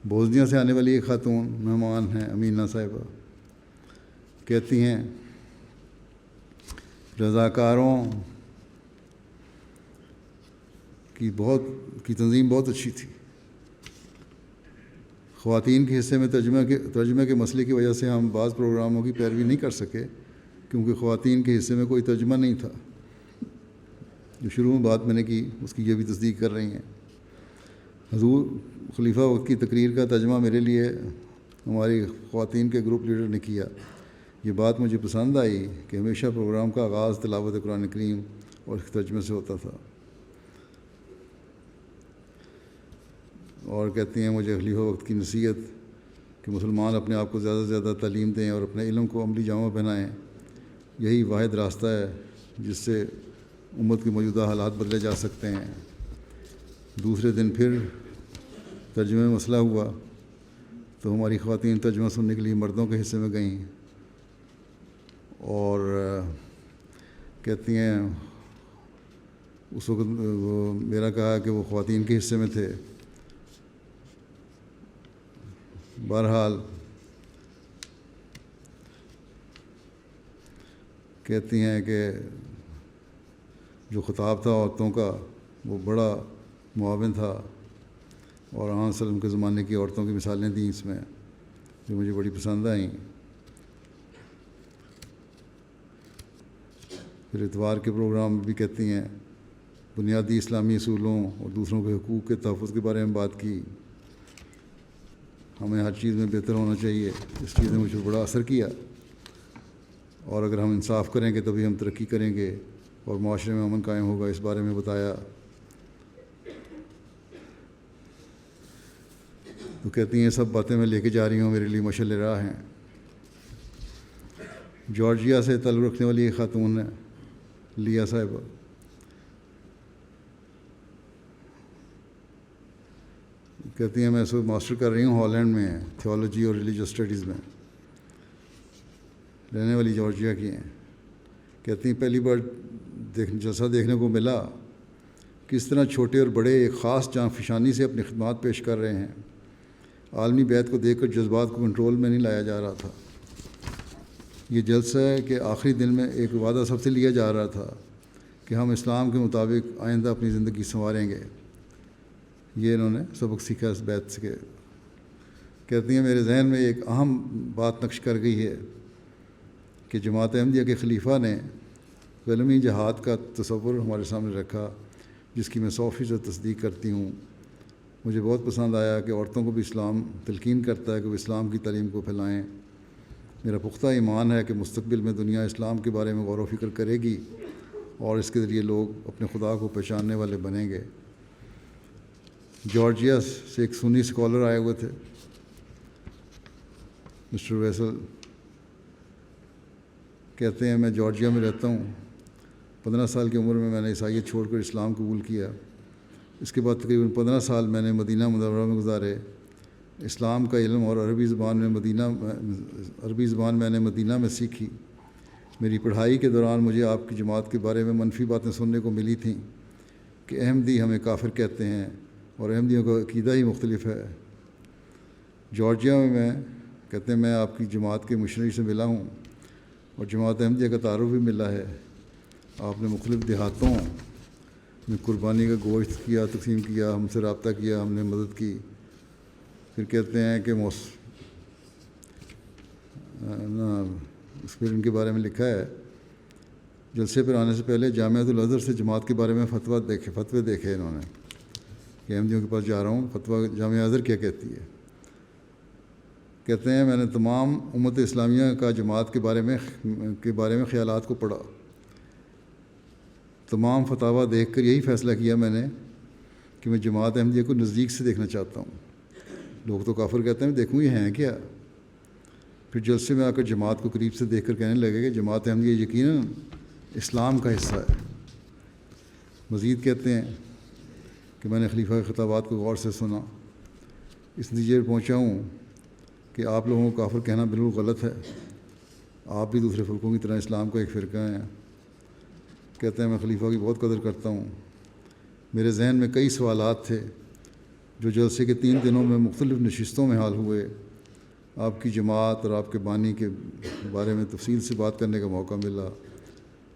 بوزنیا سے آنے والی ایک خاتون مہمان ہیں امینہ صاحبہ، کہتی ہیں رضاکاروں کی تنظیم بہت اچھی تھی. خواتین کے حصے میں ترجمے کے مسئلے کی وجہ سے ہم بعض پروگراموں کی پیروی نہیں کر سکے کیونکہ خواتین کے حصے میں کوئی ترجمہ نہیں تھا. جو شروع میں بات میں نے کی اس کی یہ بھی تصدیق کر رہی ہیں. حضور خلیفہ وقت کی تقریر کا ترجمہ میرے لیے ہماری خواتین کے گروپ لیڈر نے کیا. یہ بات مجھے پسند آئی کہ ہمیشہ پروگرام کا آغاز تلاوت قرآن کریم اور اس کے ترجمے سے ہوتا تھا. اور کہتی ہیں مجھے خلیفہ وقت کی نصیحت کہ مسلمان اپنے آپ کو زیادہ سے زیادہ تعلیم دیں اور اپنے علم کو عملی جامہ پہنائیں، یہی واحد راستہ ہے جس سے امت کے موجودہ حالات بدلے جا سکتے ہیں. دوسرے دن پھر ترجمے میں مسئلہ ہوا تو ہماری خواتین ترجمہ سننے کے لیے مردوں کے حصے میں گئیں اور کہتی ہیں اس وقت میرا کہا کہ وہ خواتین کے حصے میں تھے. بہرحال کہتی ہیں کہ جو خطاب تھا عورتوں کا وہ بڑا معاون تھا اور آن وسلم کے زمانے کی عورتوں کی مثالیں دیں اس میں جو مجھے بڑی پسند آئیں. پھر اتوار کے پروگرام بھی کہتی ہیں بنیادی اسلامی اصولوں اور دوسروں کے حقوق کے تحفظ کے بارے میں بات کی. ہمیں ہر چیز میں بہتر ہونا چاہیے. اس چیز نے مجھ پر بڑا اثر کیا. اور اگر ہم انصاف کریں گے تبھی ہم ترقی کریں گے اور معاشرے میں امن قائم ہوگا، اس بارے میں بتایا۔ تو کہتی ہیں سب باتیں میں لے کے جا رہی ہوں، میرے لیے مشعل راہ ہیں۔ جارجیا سے تعلق رکھنے والی ایک خاتون ہے، لیا صاحبہ، کہتی ہیں میں اس وقت ماسٹر کر رہی ہوں ہالینڈ میں، تھیولوجی اور ریلیجس اسٹڈیز میں، رہنے والی جارجیا کی ہیں۔ کہتی ہیں پہلی بار جلسہ دیکھنے کو ملا، کس طرح چھوٹے اور بڑے ایک خاص جاں فشانی سے اپنی خدمات پیش کر رہے ہیں۔ عالمی بیعت کو دیکھ کر جذبات کو کنٹرول میں نہیں لایا جا رہا تھا۔ یہ جلسہ ہے کہ آخری دن میں ایک وعدہ سب سے لیا جا رہا تھا کہ ہم اسلام کے مطابق آئندہ اپنی زندگی سنواریں گے۔ یہ انہوں نے سبق سیکھا اس بیعت سے۔ کہتی ہیں میرے ذہن میں ایک اہم بات نقش کر گئی ہے کہ جماعت احمدیہ کے خلیفہ نے عالمی جہاد کا تصور ہمارے سامنے رکھا، جس کی میں 100% تصدیق کرتی ہوں۔ مجھے بہت پسند آیا کہ عورتوں کو بھی اسلام تلقین کرتا ہے کہ وہ اسلام کی تعلیم کو پھیلائیں۔ میرا پختہ ایمان ہے کہ مستقبل میں دنیا اسلام کے بارے میں غور و فکر کرے گی اور اس کے ذریعے لوگ اپنے خدا کو پہچاننے والے بنیں گے۔ جارجیا سے ایک سنی اسکالر آئے ہوئے تھے، مسٹر ویسل، کہتے ہیں میں جارجیا میں رہتا ہوں۔ 15 سال کی عمر میں میں نے عیسائیت چھوڑ کر اسلام قبول کیا۔ اس کے بعد تقریباً 15 سال میں نے مدینہ منورہ میں گزارے۔ اسلام کا علم اور عربی زبان میں نے مدینہ میں سیکھی۔ میری پڑھائی کے دوران مجھے آپ کی جماعت کے بارے میں منفی باتیں سننے کو ملی تھیں کہ احمدی ہمیں کافر کہتے ہیں اور احمدیوں کا عقیدہ ہی مختلف ہے۔ جارجیا میں کہتے ہیں میں آپ کی جماعت کے مشنری سے ملا ہوں اور جماعت احمدیہ کا تعارف بھی ملا ہے۔ آپ نے مختلف دیہاتوں میں قربانی کا گوشت کیا، تقسیم کیا، ہم سے رابطہ کیا، ہم نے مدد کی۔ پھر کہتے ہیں کہ پھر ان کے بارے میں لکھا ہے جلسے پر آنے سے پہلے جامعۃ الازہر سے جماعت کے بارے میں فتوے دیکھے انہوں نے کہ احمدیوں کے پاس جا رہا ہوں، فتویٰ جامعہ ازہر کیا کہتی ہے۔ کہتے ہیں میں نے تمام امت اسلامیہ کا جماعت کے بارے میں خیالات کو پڑھا۔ تمام فتاویٰ دیکھ کر یہی فیصلہ کیا میں نے کہ میں جماعت احمدیہ کو نزدیک سے دیکھنا چاہتا ہوں۔ لوگ تو کافر کہتے ہیں، میں دیکھوں یہ ہیں کیا۔ پھر جلسے میں آ کر جماعت کو قریب سے دیکھ کر کہنے لگے کہ جماعت احمدیہ یقیناً اسلام کا حصہ ہے۔ مزید کہتے ہیں کہ میں نے خلیفہ کے خطابات کو غور سے سنا، اس نتیجے پر پہنچا ہوں کہ آپ لوگوں کو کافر کہنا بالکل غلط ہے، آپ بھی دوسرے فلکوں کی طرح اسلام کا ایک فرقہ ہیں۔ کہتے ہیں میں خلیفہ کی بہت قدر کرتا ہوں۔ میرے ذہن میں کئی سوالات تھے جو جلسے کے 3 دنوں میں مختلف نشستوں میں حل ہوئے۔ آپ کی جماعت اور آپ کے بانی کے بارے میں تفصیل سے بات کرنے کا موقع ملا۔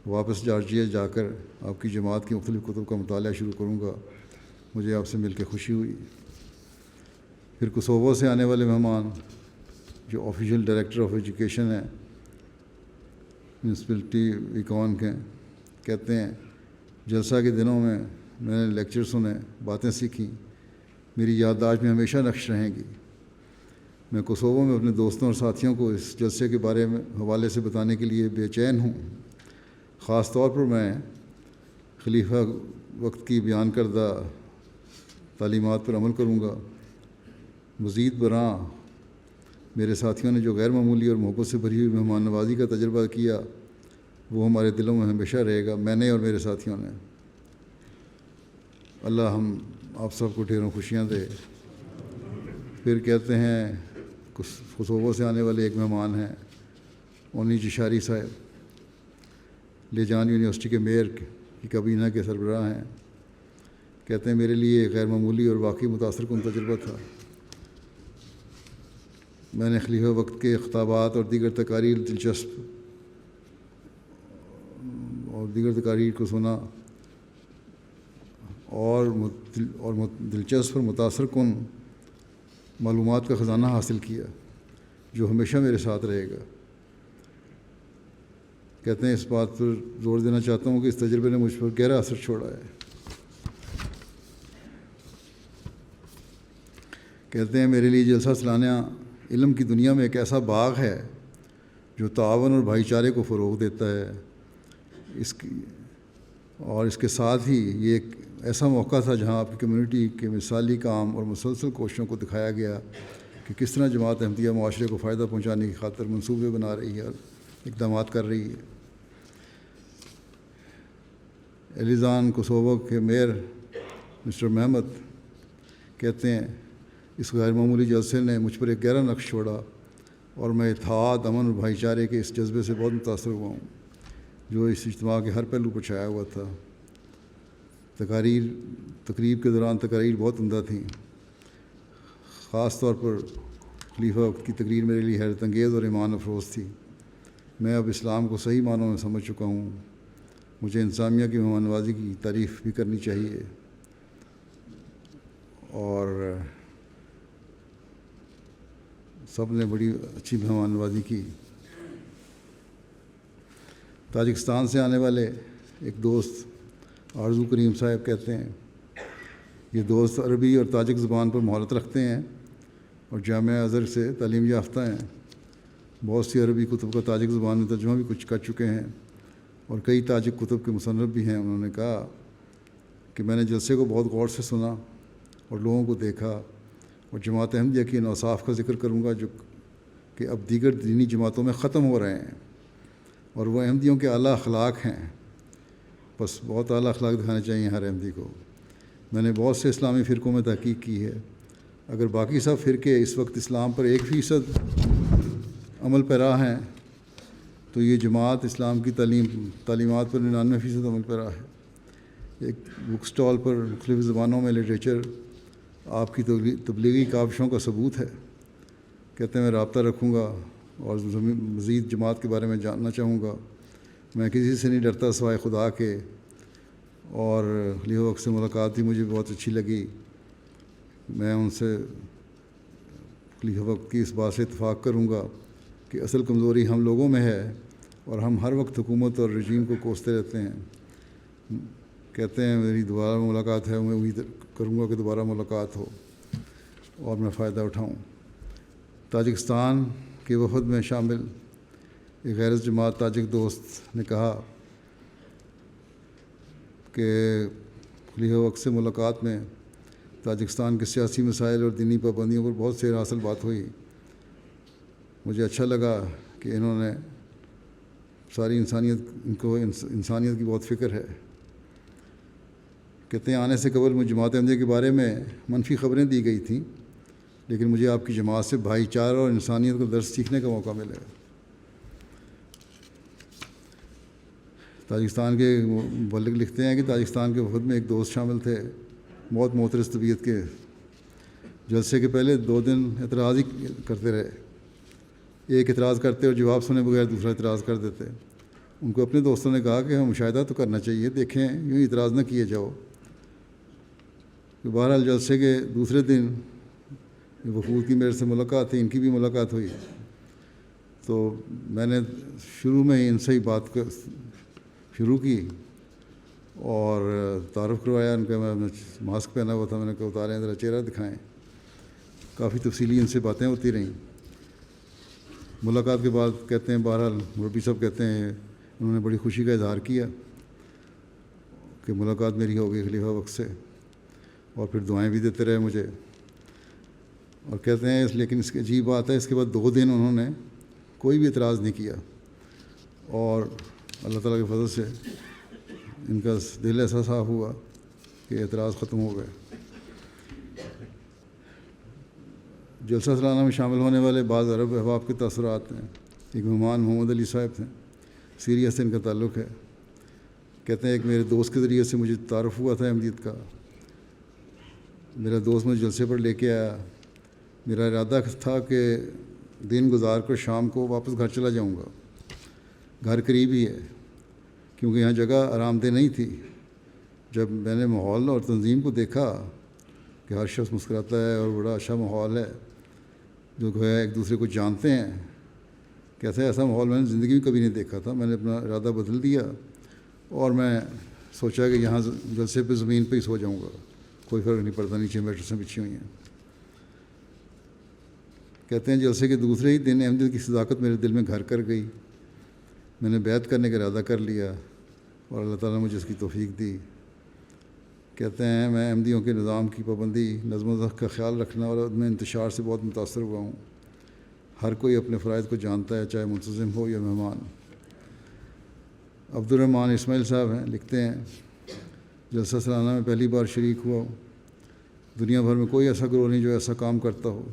واپس جارجیا جا کر آپ کی جماعت کی مختلف کتب کا مطالعہ شروع کروں گا۔ مجھے آپ سے مل کے خوشی ہوئی۔ پھر کوسوو سے آنے والے مہمان جو آفیشیل ڈائریکٹر آف ایجوکیشن ہیں میونسپلٹی ویکون کے، کہتے ہیں جلسہ کے دنوں میں نے لیکچر سنے، باتیں سیکھیں، میری یادداشت میں ہمیشہ نقش رہیں گی۔ میں کوسوو میں اپنے دوستوں اور ساتھیوں کو اس جلسے کے بارے میں حوالے سے بتانے کے لیے بے چین ہوں۔ خاص طور پر میں خلیفہ وقت کی بیان کردہ تعلیمات پر عمل کروں گا۔ مزید برآں میرے ساتھیوں نے جو غیر معمولی اور محبت سے بھری ہوئی مہمان نوازی کا تجربہ کیا وہ ہمارے دلوں میں ہمیشہ رہے گا، میں نے اور میرے ساتھیوں نے۔ اللہ ہم آپ سب کو ڈھیروں خوشیاں دے۔ پھر کہتے ہیں کوسوو سے آنے والے ایک مہمان ہیں اونی جشاری صاحب، لیجان یونیورسٹی کے میئر کی کابینہ کے سربراہ ہیں۔ کہتے ہیں میرے لیے ایک غیر معمولی اور واقعی متاثر کن تجربہ تھا۔ میں نے خلیفہ وقت کے خطابات اور دیگر تقاریر کو سنا اور دلچسپ اور متاثر کن معلومات کا خزانہ حاصل کیا جو ہمیشہ میرے ساتھ رہے گا۔ کہتے ہیں اس بات پر زور دینا چاہتا ہوں کہ اس تجربے نے مجھ پر گہرا اثر چھوڑا ہے۔ کہتے ہیں میرے لیے جلسہ سالانہ علم کی دنیا میں ایک ایسا باغ ہے جو تعاون اور بھائی چارے کو فروغ دیتا ہے. اس کے ساتھ ہی یہ ایک ایسا موقع تھا جہاں آپ کی کمیونٹی کے مثالی کام اور مسلسل کوششوں کو دکھایا گیا کہ کس طرح جماعت احمدیہ معاشرے کو فائدہ پہنچانے کی خاطر منصوبے بنا رہی ہے اور اقدامات کر رہی ہے. ایلیزان کوسوو کے میئر مسٹر محمد کہتے ہیں اس غیر معمولی جلسے نے مجھ پر ایک گہرا نقش چھوڑا اور میں اتحاد، امن اور بھائی چارے کے اس جذبے سے بہت متاثر ہوا ہوں جو اس اجتماع کے ہر پہلو پر چھایا ہوا تھا. تقریب کے دوران تقاریر بہت عمدہ تھیں. خاص طور پر خلیفہ وقت کی تقریر میرے لیے حیرت انگیز اور ایمان افروز تھی. میں اب اسلام کو صحیح معنوں میں سمجھ چکا ہوں. مجھے انتظامیہ کی مہمان نوازی کی تعریف بھی کرنی چاہیے اور سب نے بڑی اچھی مہمان نوازی کی. تاجکستان سے آنے والے ایک دوست آرزو کریم صاحب کہتے ہیں یہ دوست عربی اور تاجک زبان پر مہارت رکھتے ہیں اور جامعہ ازہر سے تعلیم یافتہ ہیں. بہت سی عربی کتب کا تاجک زبان میں ترجمہ بھی کچھ کر چکے ہیں اور کئی تاجک کتب کے مصنف بھی ہیں. انہوں نے کہا کہ میں نے جلسے کو بہت غور سے سنا اور لوگوں کو دیکھا اور جماعت احمدیہ کی ان اوصاف کا ذکر کروں گا جو کہ اب دیگر دینی جماعتوں میں ختم ہو رہے ہیں اور وہ احمدیوں کے اعلیٰ اخلاق ہیں. بس بہت اعلیٰ اخلاق دکھانے چاہیے ہر احمدی کو. میں نے بہت سے اسلامی فرقوں میں تحقیق کی ہے. اگر باقی سب فرقے اس وقت اسلام پر 1% عمل پیرا ہیں تو یہ جماعت اسلام کی تعلیمات پر 99% عمل پیرا ہے. ایک بک سٹال پر مختلف زبانوں میں لٹریچر آپ کی تبلیغی کاوشوں کا ثبوت ہے. کہتے ہیں میں رابطہ رکھوں گا اور مزید جماعت کے بارے میں جاننا چاہوں گا. میں کسی سے نہیں ڈرتا سوائے خدا کے. اور خلیفہ وقت سے ملاقات بھی مجھے بہت اچھی لگی. میں ان سے خلیفہ وقت کی اس بات سے اتفاق کروں گا کہ اصل کمزوری ہم لوگوں میں ہے اور ہم ہر وقت حکومت اور رجیم کو کوستے رہتے ہیں. کہتے ہیں میری دوبارہ ملاقات ہے. میں امید کروں گا کہ دوبارہ ملاقات ہو اور میں فائدہ اٹھاؤں. تاجکستان کے وفد میں شامل ایک غیر جماعت تاجک دوست نے کہا کہ خلیفہ وقت سے ملاقات میں تاجکستان کے سیاسی مسائل اور دینی پابندیوں پر بہت سے حاصل بات ہوئی. مجھے اچھا لگا کہ انہوں نے ساری انسانیت کی بہت فکر ہے. کہتے ہیں آنے سے قبل مجھے جماعت احمدیہ کے بارے میں منفی خبریں دی گئی تھیں لیکن مجھے آپ کی جماعت سے بھائی چارہ اور انسانیت کا درس سیکھنے کا موقع ملا. تاجکستان کے مبلغ لکھتے ہیں کہ تاجکستان کے وفد میں ایک دوست شامل تھے بہت معترض طبیعت کے. جلسے کے پہلے 2 دن اعتراض ہی کرتے رہے. ایک اعتراض کرتے اور جواب سنے بغیر دوسرا اعتراض کر دیتے. ان کو اپنے دوستوں نے کہا کہ ہم مشاہدہ تو کرنا چاہیے, دیکھیں یوں اعتراض نہ کیے جاؤ. بہرحال جلسے کے دوسرے دن وفود کی میرے سے ملاقات تھی, ان کی بھی ملاقات ہوئی. تو میں نے شروع میں ہی ان سے ہی بات شروع کی اور تعارف کروایا ان کا. میں ماسک پہنا ہوا تھا. میں نے کہا اتاریں ذرا چہرہ دکھائیں. کافی تفصیلی ان سے باتیں ہوتی رہیں. ملاقات کے بعد کہتے ہیں بہرحال مربی صاحب کہتے ہیں انہوں نے بڑی خوشی کا اظہار کیا کہ ملاقات میری ہو گئی خلیفہ وقت سے اور پھر دعائیں بھی دیتے رہے مجھے. اور کہتے ہیں لیکن اس کی عجیب بات ہے اس کے بعد 2 دن انہوں نے کوئی بھی اعتراض نہیں کیا اور اللہ تعالیٰ کے فضل سے ان کا دل ایسا صاف ہوا کہ اعتراض ختم ہو گئے. جلسہ سالانہ میں شامل ہونے والے بعض عرب احباب کے تاثرات ہیں. ایک مہمان محمد علی صاحب تھے, سیریا سے ان کا تعلق ہے. کہتے ہیں ایک میرے دوست کے ذریعے سے مجھے تعارف ہوا تھا احمدیت کا. میرا دوست مجھے جلسے پر لے کے آیا. میرا ارادہ تھا کہ دن گزار کر شام کو واپس گھر چلا جاؤں گا. گھر قریب ہی ہے کیونکہ یہاں جگہ آرام دہ نہیں تھی. جب میں نے ماحول اور تنظیم کو دیکھا کہ ہر شخص مسکراتا ہے اور بڑا اچھا ماحول ہے, جو گویا ایک دوسرے کو جانتے ہیں, کیسے ایسا ماحول میں نے زندگی میں کبھی نہیں دیکھا تھا. میں نے اپنا ارادہ بدل دیا اور میں سوچا کہ یہاں جلسے پہ زمین پہ ہی سو جاؤں گا, کوئی فرق نہیں پڑتا, نیچے میٹرسیں بچھی ہوئی ہیں. کہتے ہیں جلسے کے دوسرے ہی دن احمدیت کی صداقت میرے دل میں گھر کر گئی. میں نے بیعت کرنے کا ارادہ کر لیا اور اللہ تعالیٰ نے مجھے اس کی توفیق دی. کہتے ہیں میں احمدیوں کے نظام کی پابندی، نظم و ضبط کا خیال رکھنا اور عدم انتشار سے بہت متاثر ہوا ہوں. ہر کوئی اپنے فرائض کو جانتا ہے، چاہے منتظم ہو یا مہمان. عبد الرحمٰن اسماعیل صاحب ہیں، لکھتے ہیں جلسہ سالانہ میں پہلی بار شریک ہوا ہوں. دنیا بھر میں کوئی ایسا گروہ نہیں جو ایسا کام کرتا ہو.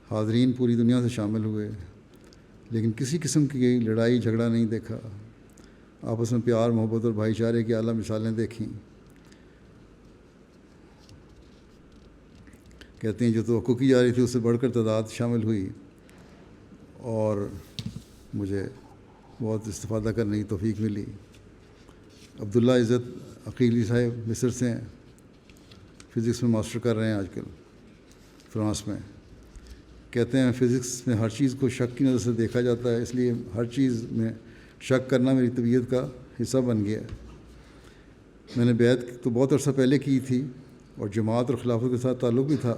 حاضرین پوری دنیا سے شامل ہوئے، لیکن کسی قسم کی لڑائی جھگڑا نہیں دیکھا. آپس میں پیار، محبت اور بھائی چارے کی اعلیٰ مثالیں دیکھیں. کہتے ہیں جو توقع کی جا رہی تھی اس سے بڑھ کر تعداد شامل ہوئی اور مجھے بہت استفادہ کرنے کی توفیق ملی. عبداللہ عزت عقیلی صاحب مصر سے ہیں، فزکس میں ماسٹر کر رہے ہیں آج کل فرانس میں. کہتے ہیں فزکس میں ہر چیز کو شک کی نظر سے دیکھا جاتا ہے، اس لیے ہر چیز میں شک کرنا میری طبیعت کا حصہ بن گیا. میں نے بیعت تو بہت عرصہ پہلے کی تھی اور جماعت اور خلافت کے ساتھ تعلق بھی تھا،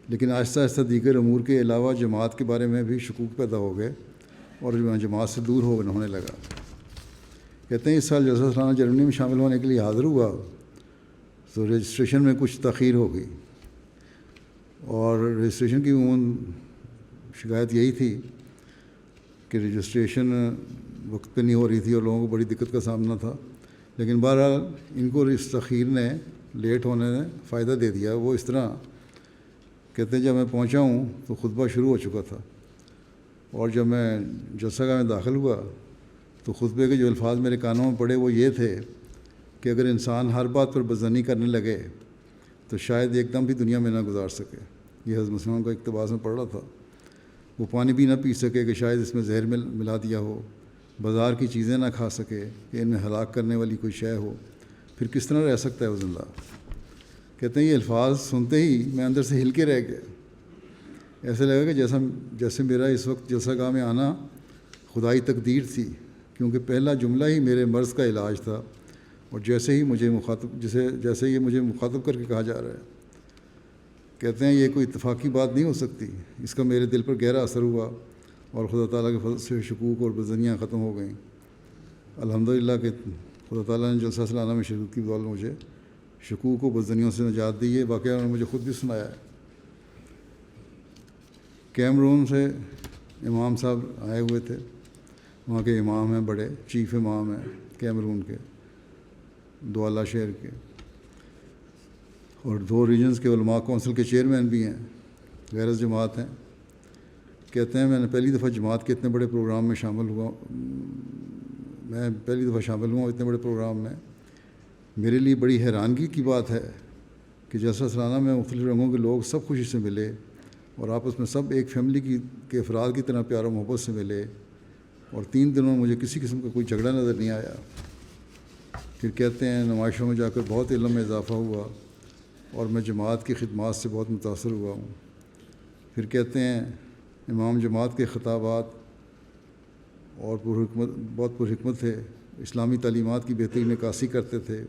لیکن آہستہ آہستہ دیگر امور کے علاوہ جماعت کے بارے میں بھی شکوک پیدا ہو گئے اور میں جماعت سے دور ہونے لگا. کہتے ہیں اس سال جلسہ سالانہ جرمنی میں شامل ہونے کے لیے حاضر ہوا تو رجسٹریشن میں کچھ تاخیر ہو گئی، اور رجسٹریشن کی عموماً شکایت یہی تھی کہ رجسٹریشن وقت پہ نہیں ہو رہی تھی اور لوگوں کو بڑی دقت کا سامنا تھا. لیکن بہرحال ان کو اس تاخیر نے، لیٹ ہونے نے فائدہ دے دیا. وہ اس طرح کہتے ہیں جب میں پہنچا ہوں تو خطبہ شروع ہو چکا تھا، اور جب میں جلسہ گاہ میں داخل ہوا تو خطبے کے جو الفاظ میرے کانوں میں پڑے وہ یہ تھے کہ اگر انسان ہر بات پر بدظنی کرنے لگے تو شاید ایک دم بھی دنیا میں نہ گزار سکے. یہ حضرت مسلم کا اقتباس میں پڑھ رہا تھا. وہ پانی بھی نہ پی سکے کہ شاید اس میں زہر ملا دیا ہو، بازار کی چیزیں نہ کھا سکے کہ ان میں ہلاک کرنے والی کوئی شے ہو، پھر کس طرح رہ سکتا ہے وہ زندہ. کہتے ہیں یہ الفاظ سنتے ہی میں اندر سے ہل کے رہ گیا. ایسے لگا کہ جیسے میرا اس وقت جلسہ گاہ میں آنا خدائی تقدیر تھی، کیونکہ پہلا جملہ ہی میرے مرض کا علاج تھا، اور جیسے یہ مجھے مخاطب کر کے کہا جا رہا ہے. کہتے ہیں یہ کوئی اتفاقی بات نہیں ہو سکتی. اس کا میرے دل پر گہرا اثر ہوا اور خدا تعالیٰ کے فضل سے شکوک اور بدظنیاں ختم ہو گئیں. الحمدللہ کہ خدا تعالیٰ نے جلسہ سالانہ میں شرکت کی بدولت مجھے شکوک و بدظنیوں سے نجات دی. یہ واقعہ انہوں نے مجھے خود بھی سنایا ہے. کیمرون سے امام صاحب آئے ہوئے تھے، وہاں کے امام ہیں، بڑے چیف امام ہیں کیمرون کے، دوالا شہر کے، اور 2 ریجنز کے علماء کونسل کے چیئرمین بھی ہیں، غیر جماعت ہیں. کہتے ہیں میں پہلی دفعہ جماعت کے اتنے بڑے پروگرام میں شامل ہوا اتنے بڑے پروگرام میں. میرے لیے بڑی حیرانگی کی بات ہے کہ جلسہ سالانہ میں مختلف رنگوں کے لوگ سب خوشی سے ملے اور آپس میں سب ایک فیملی کے افراد کی طرح پیار و محبت سے ملے، اور 3 دنوں میں مجھے کسی قسم کا کوئی جھگڑا نظر نہیں آیا. پھر کہتے ہیں نمائشوں میں جا کر بہت علم میں اضافہ ہوا اور میں جماعت کی خدمات سے بہت متاثر ہوا ہوں. پھر کہتے ہیں امام جماعت کے خطابات اور بہت پرحکمت تھے، اسلامی تعلیمات کی بہترین عکاسی کرتے تھے.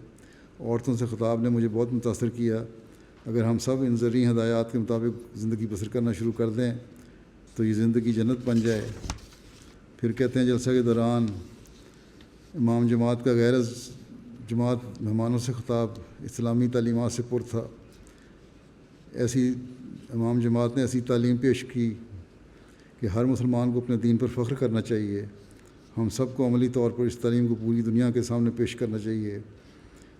عورتوں سے خطاب نے مجھے بہت متاثر کیا. اگر ہم سب ان زرعی ہدایات کے مطابق زندگی بسر کرنا شروع کر دیں تو یہ زندگی جنت بن جائے. پھر کہتے ہیں جلسہ کے دوران امام جماعت کا غیر جماعت مہمانوں سے خطاب اسلامی تعلیمات سے پر تھا. امام جماعت نے ایسی تعلیم پیش کی کہ ہر مسلمان کو اپنے دین پر فخر کرنا چاہیے. ہم سب کو عملی طور پر اس تعلیم کو پوری دنیا کے سامنے پیش کرنا چاہیے.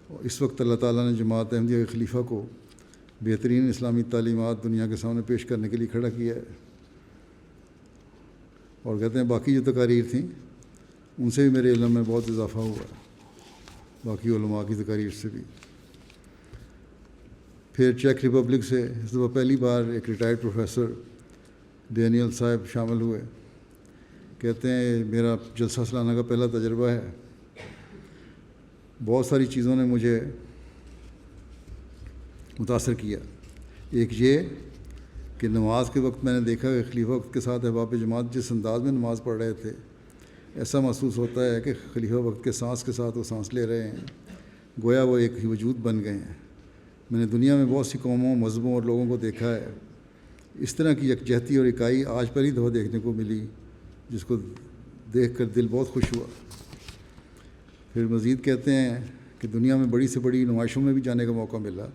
اور اس وقت اللہ تعالیٰ نے جماعت احمدیہ کے خلیفہ کو بہترین اسلامی تعلیمات دنیا کے سامنے پیش کرنے کے لیے کھڑا کیا ہے. اور کہتے ہیں باقی جو تقاریر تھیں ان سے بھی میرے علم میں بہت اضافہ ہوا، باقی علماء کی تقاریر سے بھی. پھر چیک ریپبلک سے اس دفعہ پہلی بار ایک ریٹائرڈ پروفیسر ڈینیل صاحب شامل ہوئے. کہتے ہیں میرا جلسہ سالانہ کا پہلا تجربہ ہے. بہت ساری چیزوں نے مجھے متاثر کیا. ایک یہ کہ نماز کے وقت میں نے دیکھا کہ خلیفہ وقت کے ساتھ احباب جماعت جس انداز میں نماز پڑھ رہے تھے، ایسا محسوس ہوتا ہے کہ خلیفہ وقت کے سانس کے ساتھ وہ سانس لے رہے ہیں، گویا وہ ایک ہی وجود بن گئے ہیں. میں نے دنیا میں بہت سی قوموں، مذہبوں اور لوگوں کو دیکھا ہے. اس طرح کی یکجہتی اور اکائی آج پہلی دفعہ دیکھنے کو ملی، جس کو دیکھ کر دل بہت خوش ہوا۔ پھر مزید کہتے ہیں کہ دنیا میں بڑی سے بڑی نمائشوں میں بھی جانے کا موقع ملا،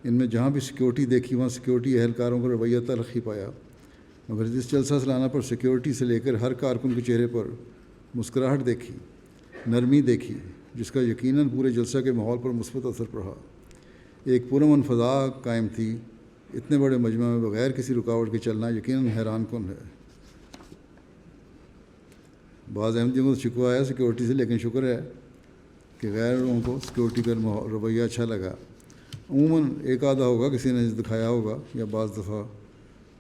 ان میں جہاں بھی سیکیورٹی دیکھی وہاں سیکیورٹی اہلکاروں کا رویہ تلخ ہی پایا، مگر اس جلسہ سالانہ پر سیکیورٹی سے لے کر ہر کارکن کے چہرے پر مسکراہٹ دیکھی، نرمی دیکھی، جس کا یقیناً پورے جلسہ کے ماحول پر مثبت اثر پڑا۔ ایک پرامن فضا قائم تھی۔ اتنے بڑے مجمع میں بغیر کسی رکاوٹ کے چلنا یقیناً حیران کن ہے۔ بعض احمدیوں کو شکوہ آیا سیکیورٹی سے، لیکن شکر ہے کہ غیر لوگوں کو سیکیورٹی کا رویہ اچھا لگا۔ عموماً ایک آدھا ہوگا کسی نے دکھایا ہوگا یا بعض دفعہ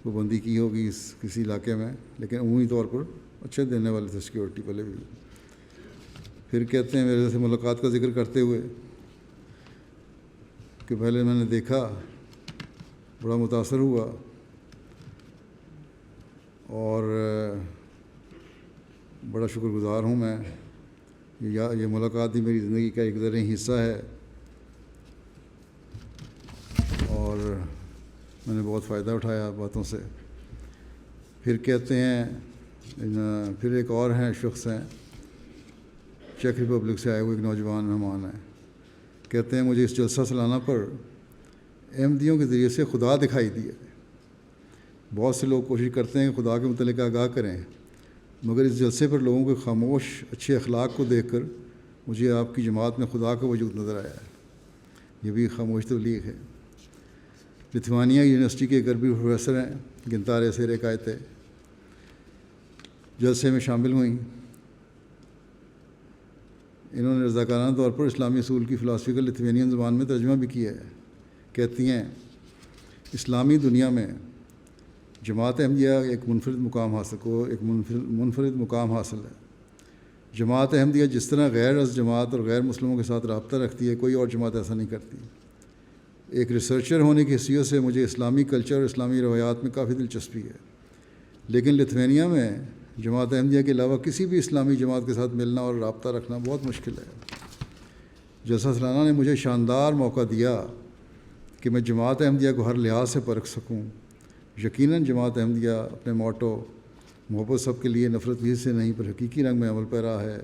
پابندی کی ہوگی کسی علاقے میں، لیکن عمومی طور پر اچھے دینے والے تھے سیکیورٹی والے بھی۔ پھر کہتے ہیں میرے سے ملاقات کا ذکر کرتے ہوئے کہ پہلے میں نے دیکھا، بڑا متاثر ہوا، اور بڑا شکر گزار ہوں میں۔ یہ ملاقات ہی میری زندگی کا ایک ذرعی حصہ ہے، اور میں نے بہت فائدہ اٹھایا باتوں سے۔ پھر کہتے ہیں، پھر ایک اور ہیں شخص ہیں، چیک ریپبلک سے آئے ہوئے ایک نوجوان مہمان ہیں، کہتے ہیں مجھے اس جلسہ سالانہ پر احمدیوں کے ذریعے سے خدا دکھائی دیا۔ بہت سے لوگ کوشش کرتے ہیں کہ خدا کے متعلق آگاہ کریں، مگر اس جلسے پر لوگوں کے خاموش اچھے اخلاق کو دیکھ کر مجھے آپ کی جماعت میں خدا کا وجود نظر آیا ہے۔ یہ بھی خاموش تبلیغ ہے۔ لتھوانیا یونیورسٹی کے ایک عربی پروفیسر ہیں، گنتارے سیر قائتے، جلسے میں شامل ہوئیں۔ انہوں نے رضاکارانہ طور پر اسلامی اصول کی فلاسفی کا لتھوینین زبان میں ترجمہ بھی کیا ہے۔ کہتی ہیں اسلامی دنیا میں جماعت احمدیہ ایک منفرد مقام حاصل ہے۔ جماعت احمدیہ جس طرح غیر از جماعت اور غیر مسلموں کے ساتھ رابطہ رکھتی ہے، کوئی اور جماعت ایسا نہیں کرتی۔ ایک ریسرچر ہونے کی حیثیت سے مجھے اسلامی کلچر اور اسلامی روایات میں کافی دلچسپی ہے، لیکن لتھوینیا میں جماعت احمدیہ کے علاوہ کسی بھی اسلامی جماعت کے ساتھ ملنا اور رابطہ رکھنا بہت مشکل ہے۔ جلسہ سالانہ نے مجھے شاندار موقع دیا کہ میں جماعت احمدیہ کو ہر لحاظ سے پرکھ سکوں۔ یقیناً جماعت احمدیہ اپنے موٹو محبت سب کے لیے، نفرت بھی سے نہیں، پر حقیقی رنگ میں عمل پیرا ہے،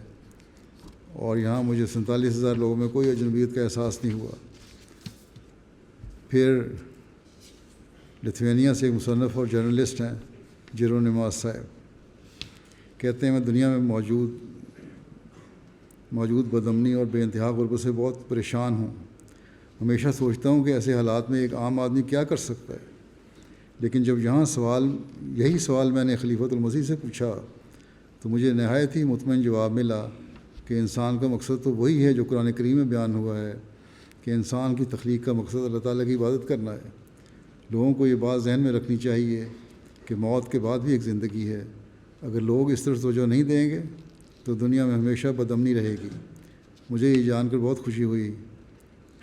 اور یہاں مجھے 47,000 لوگوں میں کوئی اجنبیت کا احساس نہیں ہوا۔ پھر لتھوینیا سے ایک مصنف اور جرنلسٹ ہیں، جیرونیماس صاحب، کہتے ہیں میں دنیا میں موجود بدامنی اور بے انتہا غربت سے بہت پریشان ہوں۔ ہمیشہ سوچتا ہوں کہ ایسے حالات میں ایک عام آدمی کیا کر سکتا ہے، لیکن جب یہی سوال میں نے خلیفۃ المسیح سے پوچھا تو مجھے نہایت ہی مطمئن جواب ملا کہ انسان کا مقصد تو وہی ہے جو قرآن کریم میں بیان ہوا ہے کہ انسان کی تخلیق کا مقصد اللہ تعالیٰ کی عبادت کرنا ہے۔ لوگوں کو یہ بات ذہن میں رکھنی چاہیے کہ موت کے بعد بھی ایک زندگی ہے۔ اگر لوگ اس طرف توجہ نہیں دیں گے تو دنیا میں ہمیشہ بدامنی رہے گی۔ مجھے یہ جان کر بہت خوشی ہوئی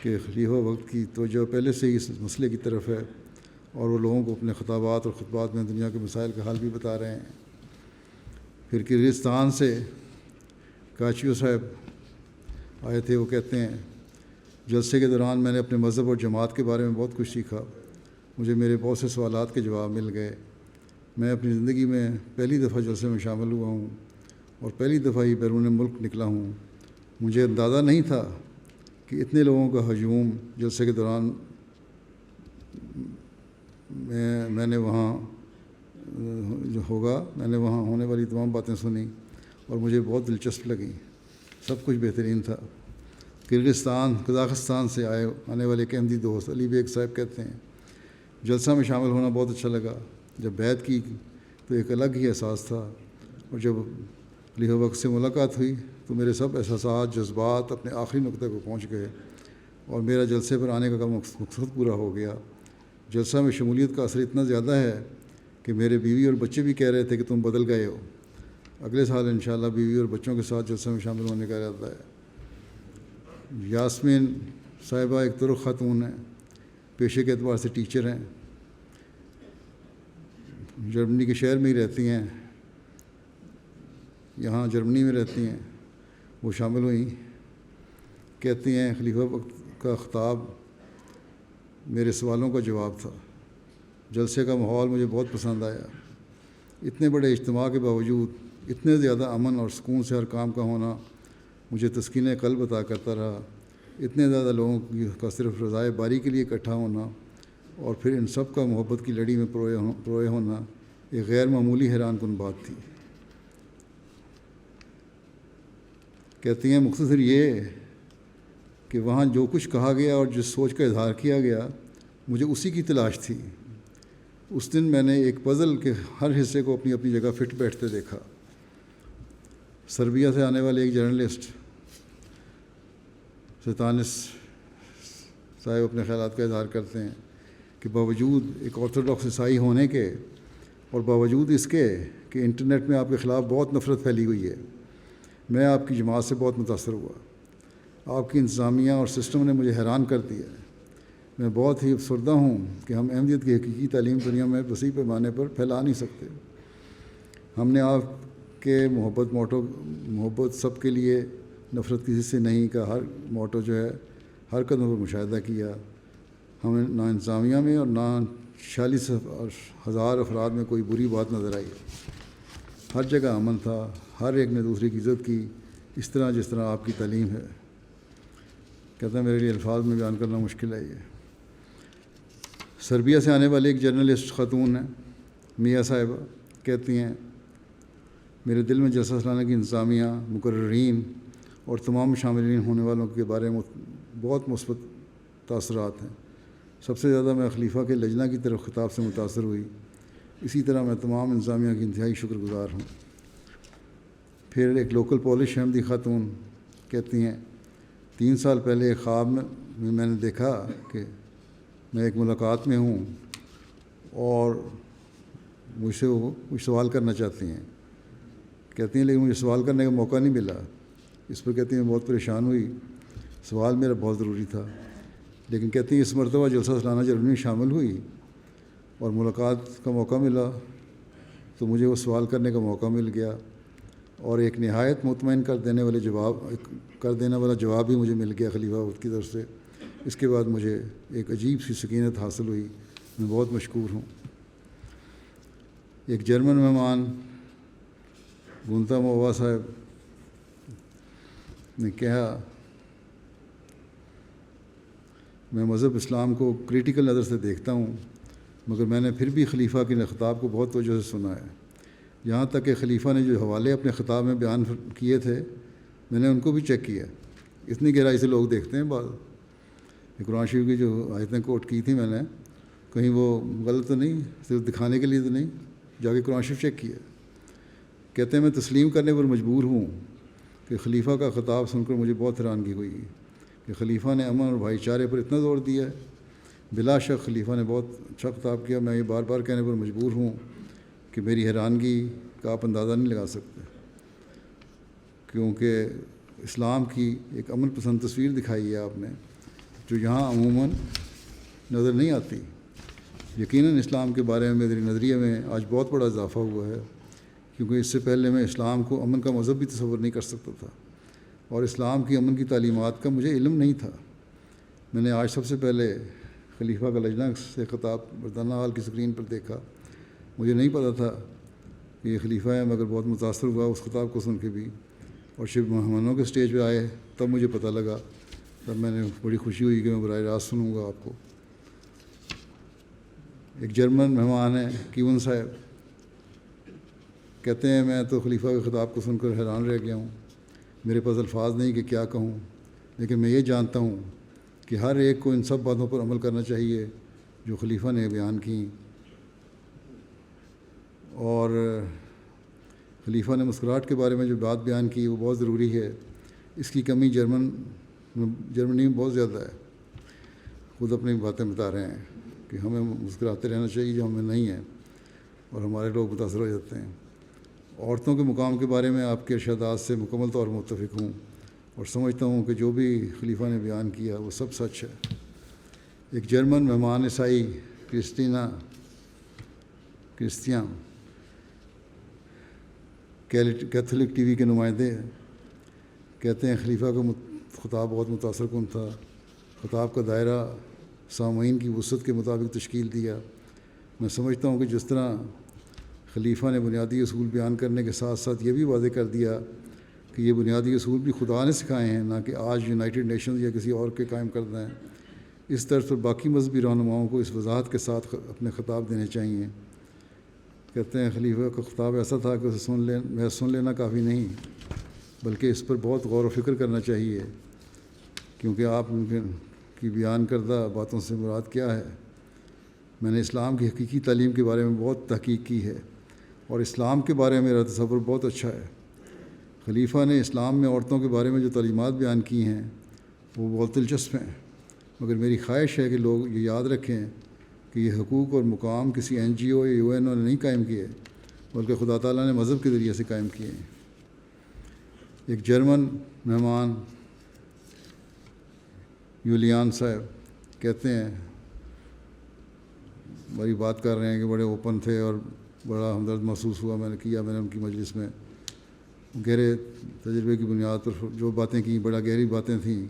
کہ خلیفہ وقت کی توجہ پہلے سے ہی اس مسئلے کی طرف ہے، اور وہ لوگوں کو اپنے خطابات اور خطبات میں دنیا کے مسائل کا حل بھی بتا رہے ہیں۔ پھر کرغزستان سے کاچیو صاحب آئے تھے، وہ کہتے ہیں جلسے کے دوران میں نے اپنے مذہب اور جماعت کے بارے میں بہت کچھ سیکھا۔ مجھے میرے بہت سے سوالات کے جواب مل گئے۔ میں اپنی زندگی میں پہلی دفعہ جلسے میں شامل ہوا ہوں اور پہلی دفعہ ہی بیرون ملک نکلا ہوں۔ مجھے اندازہ نہیں تھا کہ اتنے لوگوں کا ہجوم جلسے کے دوران میں نے وہاں جو ہوگا، میں نے وہاں ہونے والی تمام باتیں سنی اور مجھے بہت دلچسپ لگی۔ سب کچھ بہترین تھا۔ قزاقستان سے آنے والے ایک احمدی دوست علی بیگ صاحب کہتے ہیں جلسہ میں شامل ہونا بہت اچھا لگا۔ جب بیعت کی تو ایک الگ ہی احساس تھا، اور جب خلیفہ وقت سے ملاقات ہوئی تو میرے سب احساسات، جذبات اپنے آخری نقطے کو پہنچ گئے اور میرا جلسے پر آنے کا مقصد پورا ہو گیا۔ جلسہ میں شمولیت کا اثر اتنا زیادہ ہے کہ میرے بیوی اور بچے بھی کہہ رہے تھے کہ تم بدل گئے ہو۔ اگلے سال انشاءاللہ بیوی اور بچوں کے ساتھ جلسہ میں شامل ہونے کا ارادہ ہے۔ یاسمین صاحبہ ایک ترک خاتون ہیں، پیشے کے اعتبار سے ٹیچر ہیں، جرمنی کے شہر میں ہی رہتی ہیں، یہاں جرمنی میں رہتی ہیں۔ وہ شامل ہوئیں، کہتی ہیں خلیفہ وقت کا خطاب میرے سوالوں کا جواب تھا۔ جلسے کا ماحول مجھے بہت پسند آیا. اتنے بڑے اجتماع کے باوجود اتنے زیادہ امن اور سکون سے ہر کام کا ہونا مجھے تسکین قلب عطا کرتا رہا. اتنے زیادہ لوگوں کا صرف رضائے باری کے لیے اکٹھا ہونا اور پھر ان سب کا محبت کی لڑی میں پروئے ہونا ایک غیر معمولی حیران کن بات تھی. کہتی ہیں مختصر یہ کہ وہاں جو کچھ کہا گیا اور جس سوچ کا اظہار کیا گیا مجھے اسی کی تلاش تھی. اس دن میں نے ایک پزل کے ہر حصے کو اپنی اپنی جگہ فٹ بیٹھتے دیکھا. سربیا سے آنے والے ایک جرنلسٹ ستانس صاحب اپنے خیالات کا اظہار کرتے ہیں کہ باوجود ایک آرتھوڈاکس عیسائی ہونے کے اور باوجود اس کے کہ انٹرنیٹ میں آپ کے خلاف بہت نفرت پھیلی ہوئی ہے، میں آپ کی جماعت سے بہت متاثر ہوا. آپ کی انتظامیہ اور سسٹم نے مجھے حیران کر دیا ہے. میں بہت ہی افسردہ ہوں کہ ہم احمدیت کی حقیقی تعلیم دنیا میں وسیع پیمانے پر پھیلا نہیں سکتے. ہم نے آپ کے محبت سب کے لیے، نفرت کسی سے نہیں کا ہر موٹو جو ہے ہر قدم پر مشاہدہ کیا. ہمیں نہ انتظامیہ میں اور نہ 46,000 افراد میں کوئی بری بات نظر آئی. ہر جگہ امن تھا، ہر ایک نے دوسرے کی عزت کی، اس طرح جس طرح آپ کی تعلیم ہے. کہتا ہے میرے لیے الفاظ میں بیان کرنا مشکل ہے. یہ سربیا سے آنے والی ایک جرنلسٹ خاتون ہیں میاں صاحبہ، کہتی ہیں میرے دل میں جلسہ سالانہ کی انتظامیہ، مقررین اور تمام شاملین ہونے والوں کے بارے میں بہت مثبت تاثرات ہیں. سب سے زیادہ میں خلیفہ کے لجنہ کی طرف خطاب سے متاثر ہوئی. اسی طرح میں تمام انتظامیہ کی انتہائی شکر گزار ہوں. پھر ایک لوکل پولش احمدی خاتون کہتی ہیں 3 سال پہلے ایک خواب میں نے دیکھا کہ میں ایک ملاقات میں ہوں اور مجھ سے وہ کچھ سوال کرنا چاہتی ہیں. کہتی ہیں لیکن مجھے سوال کرنے کا موقع نہیں ملا. اس پر کہتی ہیں میں بہت پریشان ہوئی. سوال میرا بہت ضروری تھا، لیکن کہتی ہیں اس مرتبہ جلسہ سالانہ جرمنی میں شامل ہوئی اور ملاقات کا موقع ملا تو مجھے وہ سوال کرنے کا موقع مل گیا اور ایک نہایت مطمئن کر دینے والا جواب بھی مجھے مل گیا خلیفہ وقت کی طرف سے. اس کے بعد مجھے ایک عجیب سی سکینت حاصل ہوئی. میں بہت مشکور ہوں. ایک جرمن مہمان گونتا مووا صاحب نے کہا میں مذہب اسلام کو کریٹیکل نظر سے دیکھتا ہوں، مگر میں نے پھر بھی خلیفہ کے خطاب کو بہت توجہ سے سنا ہے. یہاں تک کہ خلیفہ نے جو حوالے اپنے خطاب میں بیان کیے تھے میں نے ان کو بھی چیک کیا. اتنی گہرائی سے لوگ دیکھتے ہیں. بعض قرآن شریف کی جو آیتیں کوٹ کی تھیں میں نے، کہیں وہ غلط تو نہیں، صرف دکھانے کے لیے تو نہیں، جا کے قرآن شریف چیک کیا. کہتے ہیں میں تسلیم کرنے پر مجبور ہوں کہ خلیفہ کا خطاب سن کر مجھے بہت حیرانگی ہوئی کہ خلیفہ نے امن اور بھائی چارے پر اتنا زور دیا ہے. بلا شک خلیفہ نے بہت اچھا خطاب کیا. میں یہ بار بار کہنے پر مجبور ہوں کہ میری حیرانگی کا آپ اندازہ نہیں لگا سکتے، کیونکہ اسلام کی ایک امن پسند تصویر دکھائی ہے آپ نے جو یہاں عموماً نظر نہیں آتی. یقیناً اسلام کے بارے میں میرے نظریے میں آج بہت بڑا اضافہ ہوا ہے، کیونکہ اس سے پہلے میں اسلام کو امن کا مذہب بھی تصور نہیں کر سکتا تھا اور اسلام کی امن کی تعلیمات کا مجھے علم نہیں تھا. میں نے آج سب سے پہلے خلیفہ کا لجنہ سے خطاب برطانہ ہال کی اسکرین پر دیکھا. مجھے نہیں پتہ تھا کہ یہ خلیفہ ہے، مگر بہت متاثر ہوا اس خطاب کو سن کے بھی. اور شب مہمانوں کے اسٹیج پہ آئے تب مجھے پتہ لگا، تب میں نے بڑی خوشی ہوئی کہ میں براہ راست سنوں گا آپ کو. ایک جرمن مہمان ہیں کیون صاحب، کہتے ہیں میں تو خلیفہ کے خطاب کو سن کر حیران رہ گیا ہوں. میرے پاس الفاظ نہیں کہ کیا کہوں، لیکن میں یہ جانتا ہوں کہ ہر ایک کو ان سب باتوں پر عمل کرنا چاہیے جو خلیفہ نے بیان کیں. اور خلیفہ نے مسکراہٹ کے بارے میں جو بات بیان کی وہ بہت ضروری ہے. اس کی کمی جرمنی میں بہت زیادہ ہے. خود اپنی باتیں بتا رہے ہیں کہ ہمیں مسکراتے رہنا چاہیے جو ہمیں نہیں ہے، اور ہمارے لوگ متاثر ہو جاتے ہیں. عورتوں کے مقام کے بارے میں آپ کے ارشادات سے مکمل طور متفق ہوں اور سمجھتا ہوں کہ جو بھی خلیفہ نے بیان کیا وہ سب سچ ہے. ایک جرمن مہمان عیسائی کرسٹیان کیتھولک ٹی وی کے نمائندے کہتے ہیں خلیفہ کا خطاب بہت متاثر کن تھا. خطاب کا دائرہ سامعین کی وسعت کے مطابق تشکیل دیا. میں سمجھتا ہوں کہ جس طرح خلیفہ نے بنیادی اصول بیان کرنے کے ساتھ ساتھ یہ بھی واضح کر دیا کہ یہ بنیادی اصول بھی خدا نے سکھائے ہیں، نہ کہ آج یونائٹڈ نیشنز یا کسی اور کے قائم کردہ ہیں، اس طرز پر باقی مذہبی رہنماؤں کو اس وضاحت کے ساتھ اپنے خطاب دینے چاہیے۔ کہتے ہیں خلیفہ کا خطاب ایسا تھا کہ اسے محض سن لینا کافی نہیں، بلکہ اس پر بہت غور و فکر کرنا چاہیے، کیونکہ آپ کی بیان کردہ باتوں سے مراد کیا ہے۔ میں نے اسلام کی حقیقی تعلیم کے بارے میں بہت تحقیق کی ہے اور اسلام کے بارے میں میرا تصور بہت اچھا ہے۔ خلیفہ نے اسلام میں عورتوں کے بارے میں جو تعلیمات بیان کی ہیں وہ بہت دلچسپ ہیں، مگر میری خواہش ہے کہ لوگ یہ یاد رکھیں کہ یہ حقوق اور مقام کسی NGO یا UN نے نہیں قائم کیے، بلکہ خدا تعالیٰ نے مذہب کے ذریعے سے قائم کیے ہیں۔ ایک جرمن مہمان یولیان صاحب کہتے ہیں، بڑی بات کر رہے ہیں کہ بڑے اوپن تھے اور بڑا ہمدرد محسوس ہوا میں نے ان کی مجلس میں، گہرے تجربے کی بنیاد پر جو باتیں کی بڑا گہری باتیں تھیں،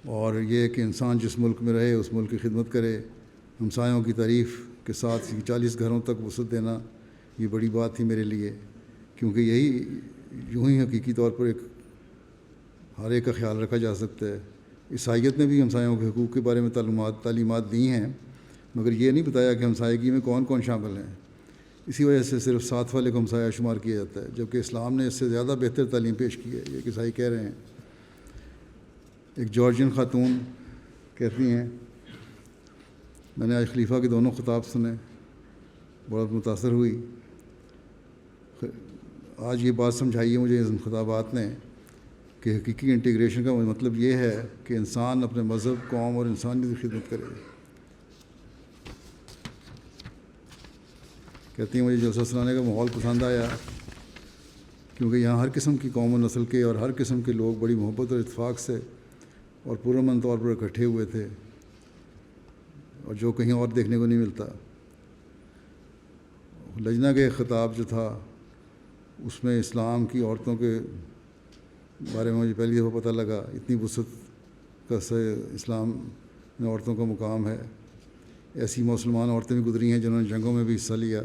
اور یہ کہ انسان جس ملک میں رہے اس ملک کی خدمت کرے، ہمسایوں کی تعریف کے ساتھ 40 گھروں تک وسعت دینا، یہ بڑی بات تھی میرے لیے، کیونکہ یوں ہی حقیقی طور پر ہر ایک کا خیال رکھا جا سکتا ہے۔ عیسائیت نے بھی ہمسایوں کے حقوق کے بارے میں تعلیمات دی ہیں، مگر یہ نہیں بتایا کہ ہمسایگی میں کون کون شامل ہیں۔ اسی وجہ سے صرف ساتھ والے کو ہمسایہ شمار کیا جاتا ہے، جبکہ اسلام نے اس سے زیادہ بہتر تعلیم پیش کی ہے، یہ عیسائی کہہ رہے ہیں۔ ایک جارجین خاتون کہتی ہیں، میں نے آج خلیفہ کے دونوں خطاب سنے، بہت متاثر ہوئی۔ آج یہ بات سمجھائی ہے مجھے ان خطابات نے کہ حقیقی انٹیگریشن کا مطلب یہ ہے کہ انسان اپنے مذہب، قوم اور انسانیت کی خدمت کرے۔ کہتی ہیں، مجھے جلسہ سنانے کا ماحول پسند آیا کیونکہ یہاں ہر قسم کی قوم و نسل کے اور ہر قسم کے لوگ بڑی محبت اور اتفاق سے اور پرامن طور پر اکٹھے ہوئے تھے، اور جو کہیں اور دیکھنے کو نہیں ملتا۔ لجنہ کے خطاب جو تھا اس میں اسلام کی عورتوں کے بارے میں مجھے پہلی دفعہ پتہ لگا، اتنی وسعت کا اسلام میں عورتوں کا مقام ہے۔ ایسی مسلمان عورتیں بھی گزری ہیں جنہوں نے جنگوں میں بھی حصہ لیا،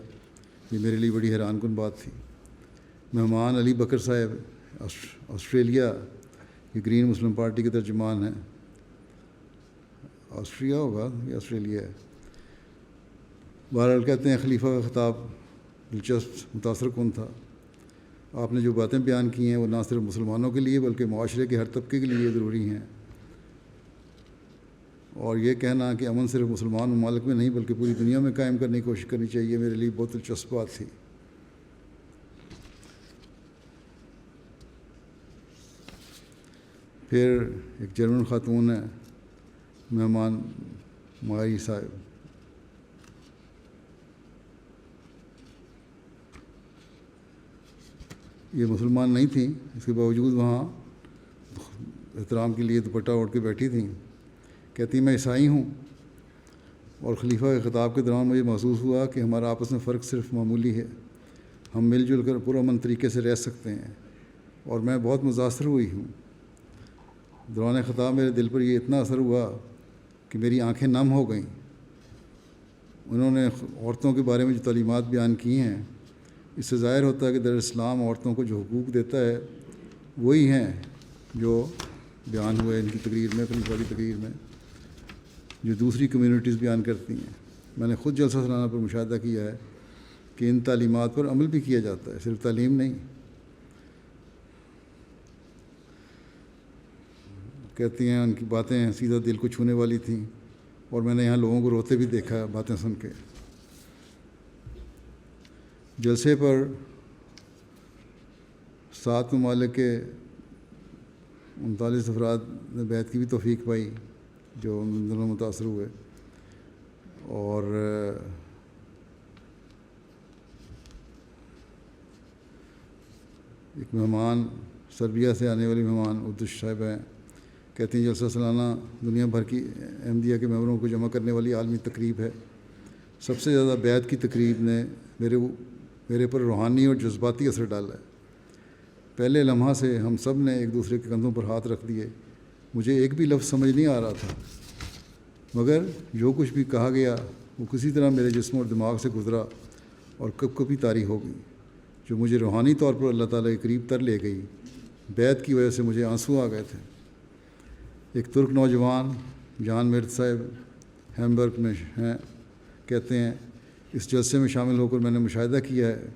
یہ میرے لیے بڑی حیران کن بات تھی۔ مہمان علی بکر صاحب آسٹریلیا کی گرین مسلم پارٹی کے ترجمان ہیں، آسٹریا ہوگا یا آسٹریلیا ہے۔ بہرحال کہتے ہیں خلیفہ کا خطاب دلچسپ متاثر کن تھا۔ آپ نے جو باتیں بیان کی ہیں وہ نہ صرف مسلمانوں کے لیے بلکہ معاشرے کے ہر طبقے کے لیے ضروری ہیں، اور یہ کہنا کہ امن صرف مسلمان ممالک میں نہیں بلکہ پوری دنیا میں قائم کرنے کی کوشش کرنی چاہیے، میرے لیے بہت دلچسپ بات تھی۔ پھر ایک جرمن خاتون ہے مہمان ماہی صاحب، یہ مسلمان نہیں تھیں، اس کے باوجود وہاں احترام کے لیے دوپٹہ اوڑھ کے بیٹھی تھیں۔ کہتی میں عیسائی ہوں، اور خلیفہ کے خطاب کے دوران مجھے محسوس ہوا کہ ہمارا آپس میں فرق صرف معمولی ہے، ہم مل جل کر پرامن طریقے سے رہ سکتے ہیں، اور میں بہت متاثر ہوئی ہوں۔ دوران خطاب میرے دل پر یہ اتنا اثر ہوا کہ میری آنکھیں نم ہو گئیں۔ انہوں نے عورتوں کے بارے میں جو تعلیمات بیان کی ہیں، اس سے ظاہر ہوتا ہے کہ در اسلام عورتوں کو جو حقوق دیتا ہے وہی ہیں جو بیان ہوئے ان کی تقریر میں، خلیفہ کی تقریر میں، جو دوسری کمیونٹیز بیان کرتی ہیں۔ میں نے خود جلسہ سالانہ پر مشاہدہ کیا ہے کہ ان تعلیمات پر عمل بھی کیا جاتا ہے، صرف تعلیم نہیں۔ کہتی ہیں ان کی باتیں سیدھا دل کو چھونے والی تھیں، اور میں نے یہاں لوگوں کو روتے بھی دیکھا باتیں سن کے۔ جلسے پر 7 ممالک کے 39 افراد نے بیعت کی بھی توفیق پائی جو ان دنوں متاثر ہوئے، اور ایک مہمان سربیا سے آنے والی مہمان ادش صاحب ہیں، کہتی ہیں جلسہ سالانہ دنیا بھر کی احمدیہ کے ممبروں کو جمع کرنے والی عالمی تقریب ہے۔ سب سے زیادہ بیعت کی تقریب نے میرے پر روحانی اور جذباتی اثر ڈالا ہے۔ پہلے لمحہ سے ہم سب نے ایک دوسرے کے کندھوں پر ہاتھ رکھ دیے، مجھے ایک بھی لفظ سمجھ نہیں آ رہا تھا، مگر جو کچھ بھی کہا گیا وہ کسی طرح میرے جسم اور دماغ سے گزرا اور کب کبھی طاری ہو گئی، جو مجھے روحانی طور پر اللہ تعالیٰ کے قریب تر لے گئی۔ بیعت کی وجہ سے مجھے آنسو آ گئے تھے۔ ایک ترک نوجوان جان مرد صاحب ہیمبرگ میں ہیں، کہتے ہیں اس جلسے میں شامل ہو کر میں نے مشاہدہ کیا ہے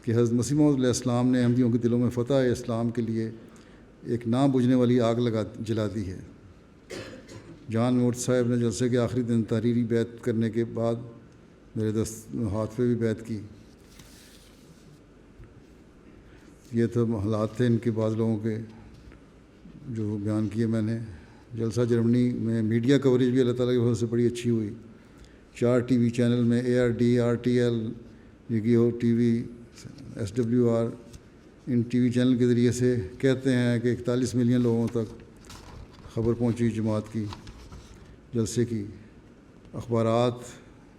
کہ حضرت مسیح موعود علیہ السلام نے احمدیوں کے دلوں میں فتح اسلام کے لیے ایک نہ بجھنے والی آگ جلا دی ہے۔ جان مرد صاحب نے جلسے کے آخری دن تحریری بیعت کرنے کے بعد میرے ہاتھ پہ بھی بیعت کی۔ یہ تو حالات تھے ان کے بعض لوگوں کے جو بیان کیے میں نے۔ جلسہ جرمنی میں میڈیا کوریج بھی اللہ تعالیٰ کی وجہ سے بڑی اچھی ہوئی۔ 4 ٹی وی چینل میں ARD، RTL، یگیو ٹی وی، SWR، ان ٹی وی چینل کے ذریعے سے کہتے ہیں کہ 41 ملین لوگوں تک خبر پہنچی جماعت کی، جلسے کی۔ اخبارات،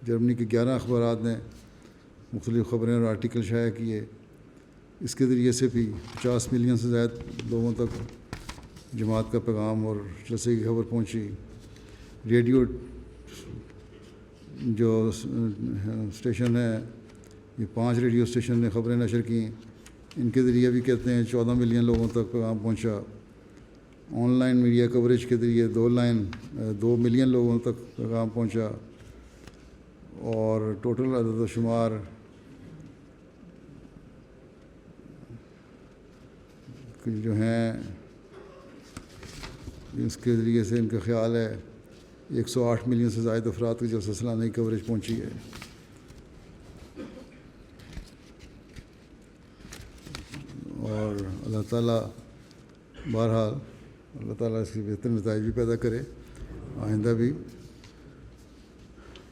جرمنی کے 11 اخبارات نے مختلف خبریں اور آرٹیکل شائع کیے۔ اس کے ذریعے سے بھی 50 ملین سے زائد لوگوں تک جماعت کا پیغام اور جلسے کی خبر پہنچی۔ ریڈیو جو اسٹیشن ہے، یہ 5 ریڈیو اسٹیشن نے خبریں نشر کیں، ان کے ذریعے بھی کہتے ہیں 14 ملین لوگوں تک پیغام پہنچا۔ آن لائن میڈیا کوریج کے ذریعے 2 ملین لوگوں تک پیغام پہنچا، اور ٹوٹل عدد و شمار جو ہیں اس کے ذریعے سے ان کا خیال ہے 108 ملین سے زائد افراد کی جلسہ سالانہ کی کوریج پہنچی ہے۔ اور اللہ تعالیٰ بہرحال اللہ تعالیٰ اس کی بہتر نتائج بھی پیدا کرے آئندہ بھی۔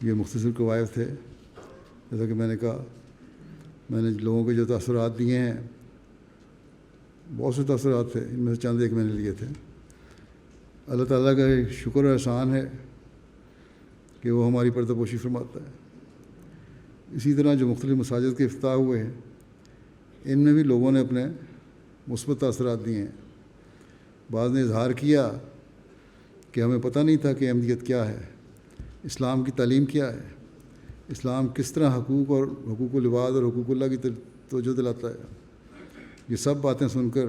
یہ مختصر قواعد تھے، جیسا کہ میں نے کہا، میں نے لوگوں کے جو تاثرات دیے ہیں، بہت سے تاثرات تھے، ان میں سے چند ایک میں نے لیے تھے۔ اللہ تعالیٰ کا شکر و احسان ہے کہ وہ ہماری پردہ پوشی فرماتا ہے۔ اسی طرح جو مختلف مساجد کے افتتاح ہوئے ہیں، ان میں بھی لوگوں نے اپنے مثبت تاثرات دیے ہیں۔ بعض نے اظہار کیا کہ ہمیں پتہ نہیں تھا کہ احمدیت کیا ہے، اسلام کی تعلیم کیا ہے، اسلام کس طرح حقوق اور حقوق العباد اور حقوق اللہ کی توجہ دلاتا ہے۔ یہ سب باتیں سن کر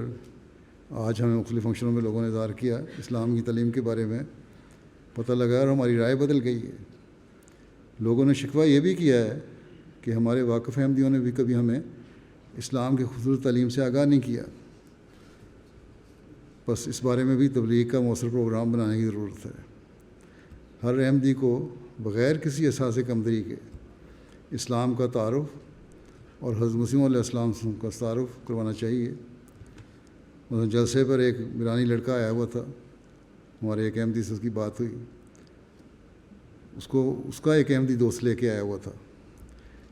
آج ہمیں مختلف فنکشنوں میں لوگوں نے اظہار کیا اسلام کی تعلیم کے بارے میں پتہ لگا، اور ہماری رائے بدل گئی ہے۔ لوگوں نے شکوہ یہ بھی کیا ہے کہ ہمارے واقف احمدیوں نے بھی کبھی ہمیں اسلام کی خوبصورت تعلیم سے آگاہ نہیں کیا۔ بس اس بارے میں بھی تبلیغ کا مؤثر پروگرام بنانے کی ضرورت ہے۔ ہر احمدی کو بغیر کسی احساس کمتری کے اسلام کا تعارف اور حضرت مسیح علیہ السلام کا تعارف کروانا چاہیے۔ مثلا جلسے پر ایک ایرانی لڑکا آیا ہوا تھا، ہمارے ایک احمدی سے اس کی بات ہوئی، اس کا ایک احمدی دوست لے کے آیا ہوا تھا،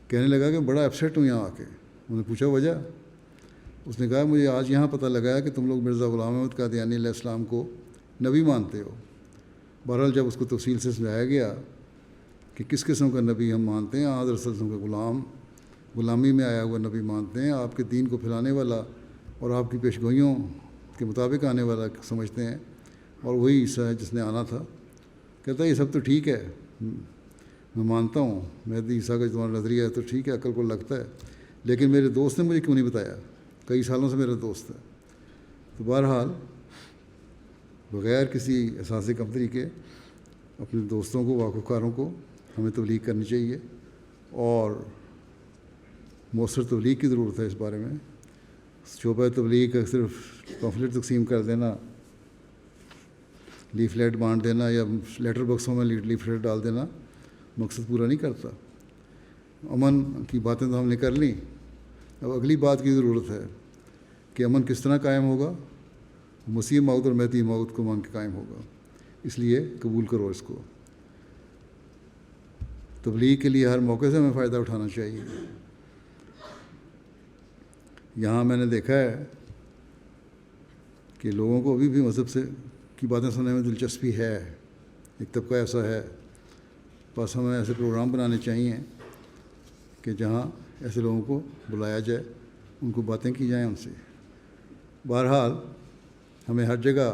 کہنے لگا کہ بڑا اپسیٹ ہوں یہاں آ کے۔ انہوں نے پوچھا وجہ؟ اس نے کہا مجھے آج یہاں پتہ لگا ہے کہ تم لوگ مرزا غلام احمد قادیانی علیہ السلام کو نبی مانتے ہو۔ بہرحال جب اس کو تفصیل سے سمجھایا گیا کہ کس قسم کا نبی ہم مانتے ہیں، حضرت صلی اللہ علیہ وسلم کا غلامی میں آیا ہوا نبی مانتے ہیں، آپ کے دین کو پھیلانے والا اور آپ کی پیشگوئیوں کے مطابق آنے والا سمجھتے ہیں، اور وہی عیسیٰ ہے جس نے آنا تھا۔ کہتا ہے یہ سب تو ٹھیک ہے، میں مانتا ہوں، مہدی عیسیٰ کا تمہارا نظریہ ہے تو ٹھیک ہے، عقل کو لگتا ہے، لیکن میرے دوست نے مجھے کیوں نہیں بتایا؟ کئی سالوں سے میرا دوست ہے۔ تو بہرحال بغیر کسی احساس کمتری کے اپنے دوستوں کو، واقف کاروں کو ہمیں تبلیغ کرنی چاہیے، اور مؤثر تبلیغ کی ضرورت ہے۔ اس بارے میں شعبہ تبلیغ کا صرف پمفلٹ تقسیم کر دینا، لیفلیٹ بانٹ دینا یا لیٹر باکسوں میں لیفلیٹ ڈال دینا مقصد پورا نہیں کرتا۔ امن کی باتیں تو ہم نے کر لیں، اب اگلی بات کی ضرورت ہے کہ امن کس طرح قائم ہوگا؟ مسیح موعود اور مہدی موعود کو مان کے قائم ہوگا۔ اس لیے قبول کرو اس کو۔ تبلیغ کے لیے ہر موقع سے ہمیں فائدہ اٹھانا چاہیے۔ یہاں میں نے دیکھا ہے کہ لوگوں کو ابھی بھی مذہب سے کی باتیں سننے میں دلچسپی ہے، ایک طبقہ ایسا ہے۔ بس ہمیں ایسے پروگرام بنانے چاہیے کہ جہاں ایسے لوگوں کو بلایا جائے، ان کو باتیں کی جائیں ان سے۔ بہرحال ہمیں ہر جگہ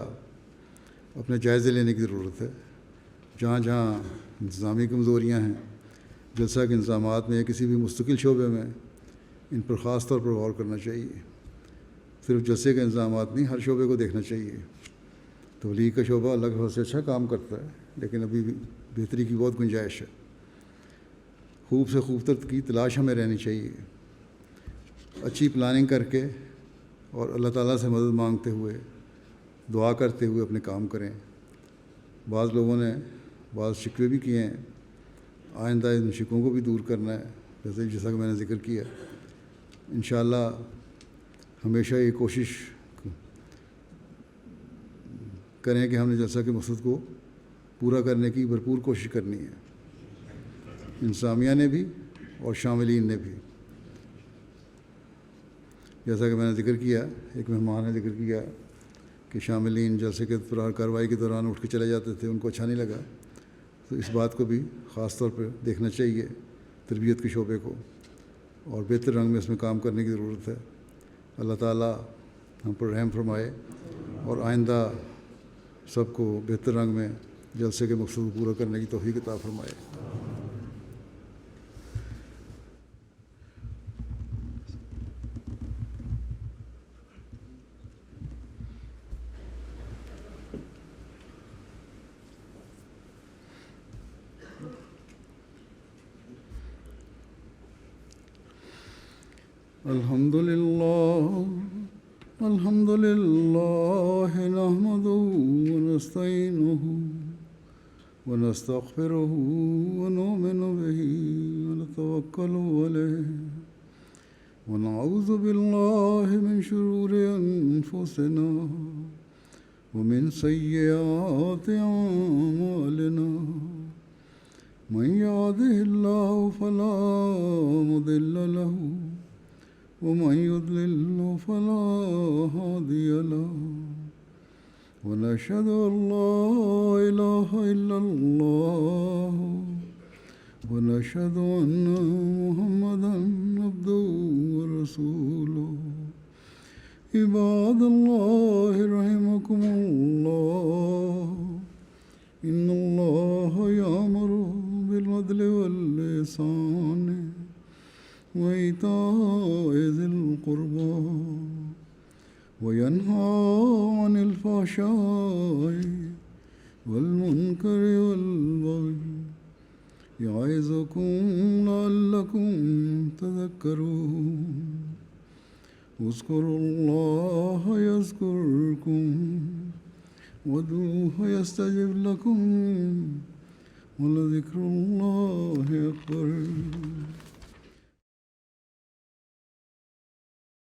اپنے جائزے لینے کی ضرورت ہے۔ جہاں جہاں انتظامی کمزوریاں ہیں جلسہ کے انتظامات میں یا کسی بھی مستقل شعبے میں، ان پر خاص طور پر غور کرنا چاہیے۔ صرف جلسے کے انتظامات نہیں، ہر شعبے کو دیکھنا چاہیے۔ تبلیغ کا شعبہ اللہ کے فضل سے اچھا کام کرتا ہے، لیکن ابھی بھی بہتری کی بہت گنجائش ہے۔ خوب سے خوب تر کی تلاش ہمیں رہنی چاہیے، اچھی پلاننگ کر کے اور اللہ تعالیٰ سے مدد مانگتے ہوئے، دعا کرتے ہوئے اپنے کام کریں۔ بعض لوگوں نے بعض شکوے بھی کیے ہیں، آئندہ ان شکووں کو بھی دور کرنا ہے، جیسا کہ میں نے ذکر کیا۔ انشاءاللہ ہمیشہ یہ کوشش کریں کہ ہم نے جلسہ کے مقصد کو پورا کرنے کی بھرپور کوشش کرنی ہے، انتظامیہ نے بھی اور شاملین نے بھی۔ جیسا کہ میں نے ذکر کیا، ایک مہمان نے ذکر کیا کہ شاملین جلسے کے کارروائی کے دوران اٹھ کے چلے جاتے تھے، ان کو اچھا نہیں لگا، تو اس بات کو بھی خاص طور پہ دیکھنا چاہیے، تربیت کے شعبے کو، اور بہتر رنگ میں اس میں کام کرنے کی ضرورت ہے۔ اللہ تعالیٰ ہم پر رحم فرمائے اور آئندہ سب کو بہتر رنگ میں جلسے کے مقصد کو پورا کرنے کی توفیق عطا فرمائے۔ الحمد لله نحمده ونستعينه ونستغفره ونؤمن به ونتوكل عليه ونعوذ بالله من شرور أنفسنا ومن سيئات أعمالنا من يهده الله فلا مضل له ومن يضلل فلا هادي له ونشهد أن لا إله إلا الله ونشهد أن محمدا عبده ورسوله عباد الله رحمكم الله إن الله يأمر بالعدل والإحسان وإيتاء ذي القربى وينهى عن الفحشاء والمنكر والبغي يعظكم لعلكم تذكرون اذكروا الله يذكركم وادعوه يستجب لكم ولذكر الله أكبر